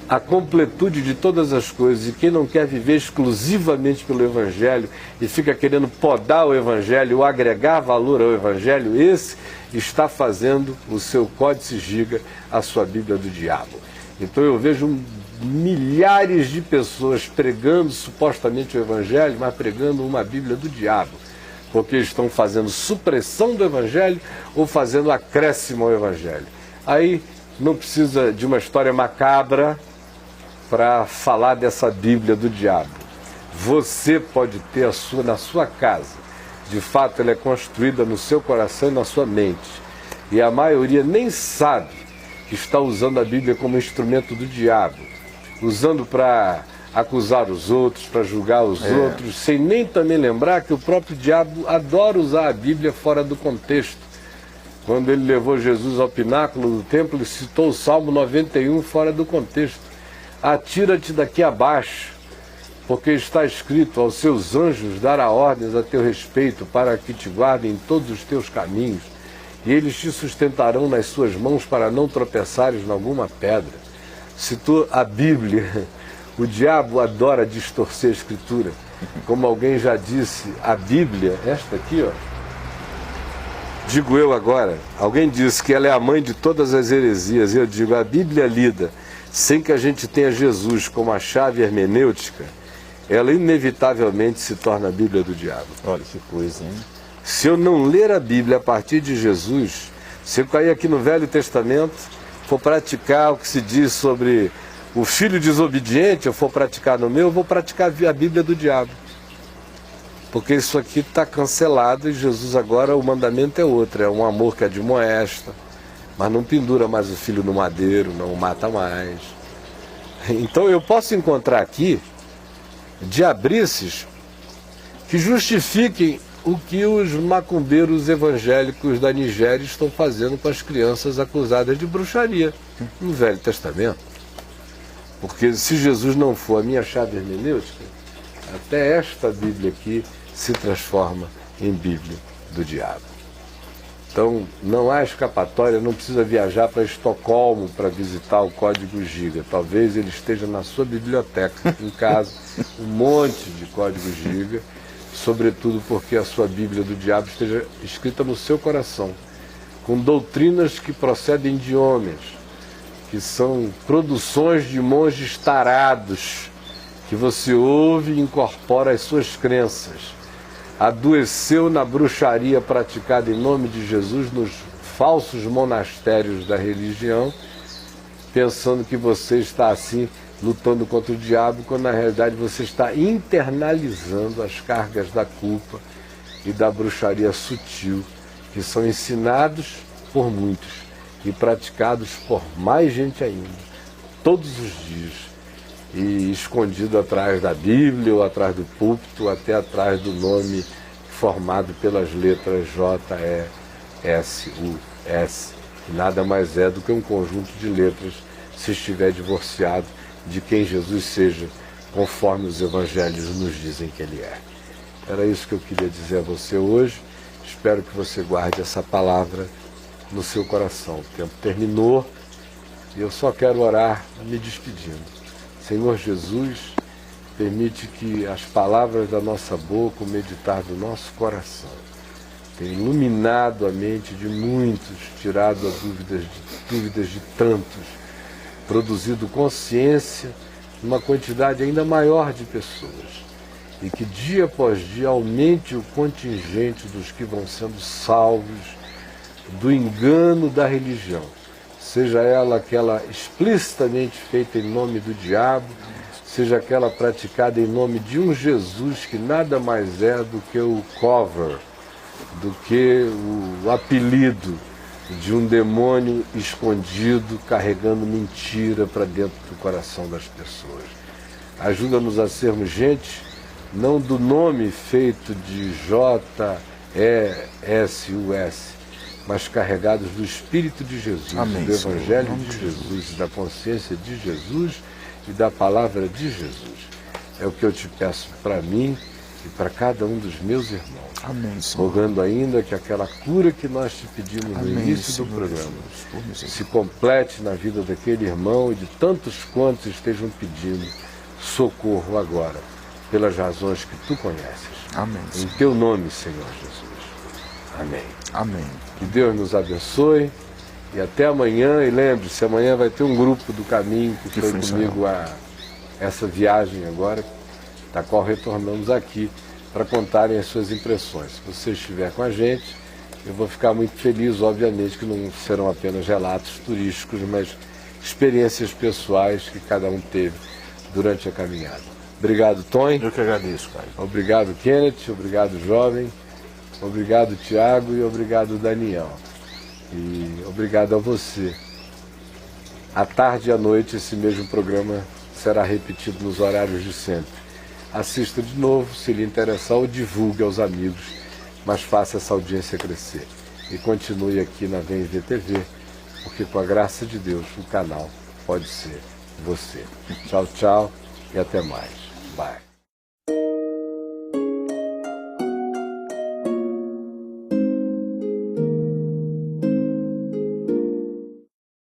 A: a completude de todas as coisas, e quem não quer viver exclusivamente pelo Evangelho e fica querendo podar o Evangelho ou agregar valor ao Evangelho, esse está fazendo o seu códice giga a sua Bíblia do diabo. Então eu vejo milhares de pessoas pregando supostamente o Evangelho, mas pregando uma Bíblia do diabo, porque estão fazendo supressão do Evangelho ou fazendo acréscimo ao Evangelho. Aí não precisa de uma história macabra para falar dessa Bíblia do diabo. Você pode ter a sua na sua casa. De fato, ela é construída no seu coração e na sua mente. E a maioria nem sabe que está usando a Bíblia como instrumento do diabo, usando para acusar os outros, para julgar os outros, sem nem também lembrar que o próprio diabo adora usar a Bíblia fora do contexto. Quando ele levou Jesus ao pináculo do templo, ele citou o Salmo 91 fora do contexto. Atira-te daqui abaixo, porque está escrito: aos seus anjos dará ordens a teu respeito, para que te guardem em todos os teus caminhos, e eles te sustentarão nas suas mãos para não tropeçares em alguma pedra. Citou a Bíblia. O diabo adora distorcer a Escritura. Como alguém já disse, a Bíblia, esta aqui, ó, digo eu agora, alguém disse que ela é a mãe de todas as heresias. Eu digo, a Bíblia lida sem que a gente tenha Jesus como a chave hermenêutica, ela inevitavelmente se torna a Bíblia do diabo.
B: Olha que coisa, hein?
A: Se eu não ler a Bíblia a partir de Jesus, se eu cair aqui no Velho Testamento, for praticar o que se diz sobre o filho desobediente, eu for praticar no meu, eu vou praticar a Bíblia do diabo. Porque isso aqui está cancelado e Jesus agora, o mandamento é outro, é um amor que admoesta, mas não pendura mais o filho no madeiro, não o mata mais. Então eu posso encontrar aqui diabrices que justifiquem o que os macumbeiros evangélicos da Nigéria estão fazendo com as crianças acusadas de bruxaria no Velho Testamento. Porque se Jesus não for a minha chave hermenêutica, até esta Bíblia aqui se transforma em Bíblia do diabo. Então não há escapatória, não precisa viajar para Estocolmo para visitar o Código Giga. Talvez ele esteja na sua biblioteca, em casa, um monte de Código Giga, sobretudo porque a sua Bíblia do diabo esteja escrita no seu coração, com doutrinas que procedem de homens, que são produções de monges tarados, que você ouve e incorpora às suas crenças. Adoeceu na bruxaria praticada em nome de Jesus nos falsos monastérios da religião, pensando que você está assim lutando contra o diabo, quando na realidade você está internalizando as cargas da culpa e da bruxaria sutil, que são ensinados por muitos e praticados por mais gente ainda, todos os dias, e escondido atrás da Bíblia, ou atrás do púlpito, até atrás do nome formado pelas letras J-E-S-U-S, que nada mais é do que um conjunto de letras, se estiver divorciado de quem Jesus seja, conforme os evangelhos nos dizem que ele é. Era isso que eu queria dizer a você hoje. Espero que você guarde essa palavra no seu coração. O tempo terminou e eu só quero orar me despedindo. Senhor Jesus, permite que as palavras da nossa boca, o meditar do nosso coração, tenham iluminado a mente de muitos, tirado as dúvidas de tantos, produzido consciência numa quantidade ainda maior de pessoas, e que dia após dia aumente o contingente dos que vão sendo salvos do engano da religião, seja ela aquela explicitamente feita em nome do diabo, seja aquela praticada em nome de um Jesus que nada mais é do que o cover, do que o apelido de um demônio escondido carregando mentira para dentro do coração das pessoas. Ajuda-nos a sermos gente, não do nome feito de J-E-S-U-S, mas carregados do Espírito de Jesus,
B: Amém,
A: do Evangelho
B: Senhor,
A: de Jesus, da consciência de Jesus e da palavra de Jesus. É o que eu te peço para mim e para cada um dos meus irmãos.
B: Amém, Senhor.
A: Rogando ainda que aquela cura que nós te pedimos no
B: Amém,
A: início
B: Senhor
A: do programa
B: Jesus, por misericórdia.
A: se complete na vida daquele irmão e de tantos quantos estejam pedindo socorro agora, pelas razões que tu conheces.
B: Amém,
A: Em
B: Senhor.
A: teu nome, Senhor Jesus. Amém.
B: Amém.
A: Que Deus nos abençoe e até amanhã. E lembre-se, amanhã vai ter um grupo do caminho que foi comigo a essa viagem agora, da qual retornamos aqui para contarem as suas impressões. Se você estiver com a gente, eu vou ficar muito feliz, obviamente que não serão apenas relatos turísticos, mas experiências pessoais que cada um teve durante a caminhada. Obrigado, Tony.
B: Eu que agradeço, Pai.
A: Obrigado, Kenneth. Obrigado, jovem. Obrigado, Tiago. E obrigado, Daniel. E obrigado a você. À tarde e à noite, esse mesmo programa será repetido nos horários de sempre. Assista de novo, se lhe interessar, ou divulgue aos amigos, mas faça essa audiência crescer. E continue aqui na VMV TV, porque com a graça de Deus, o canal pode ser você. Tchau, tchau e até mais. Bye.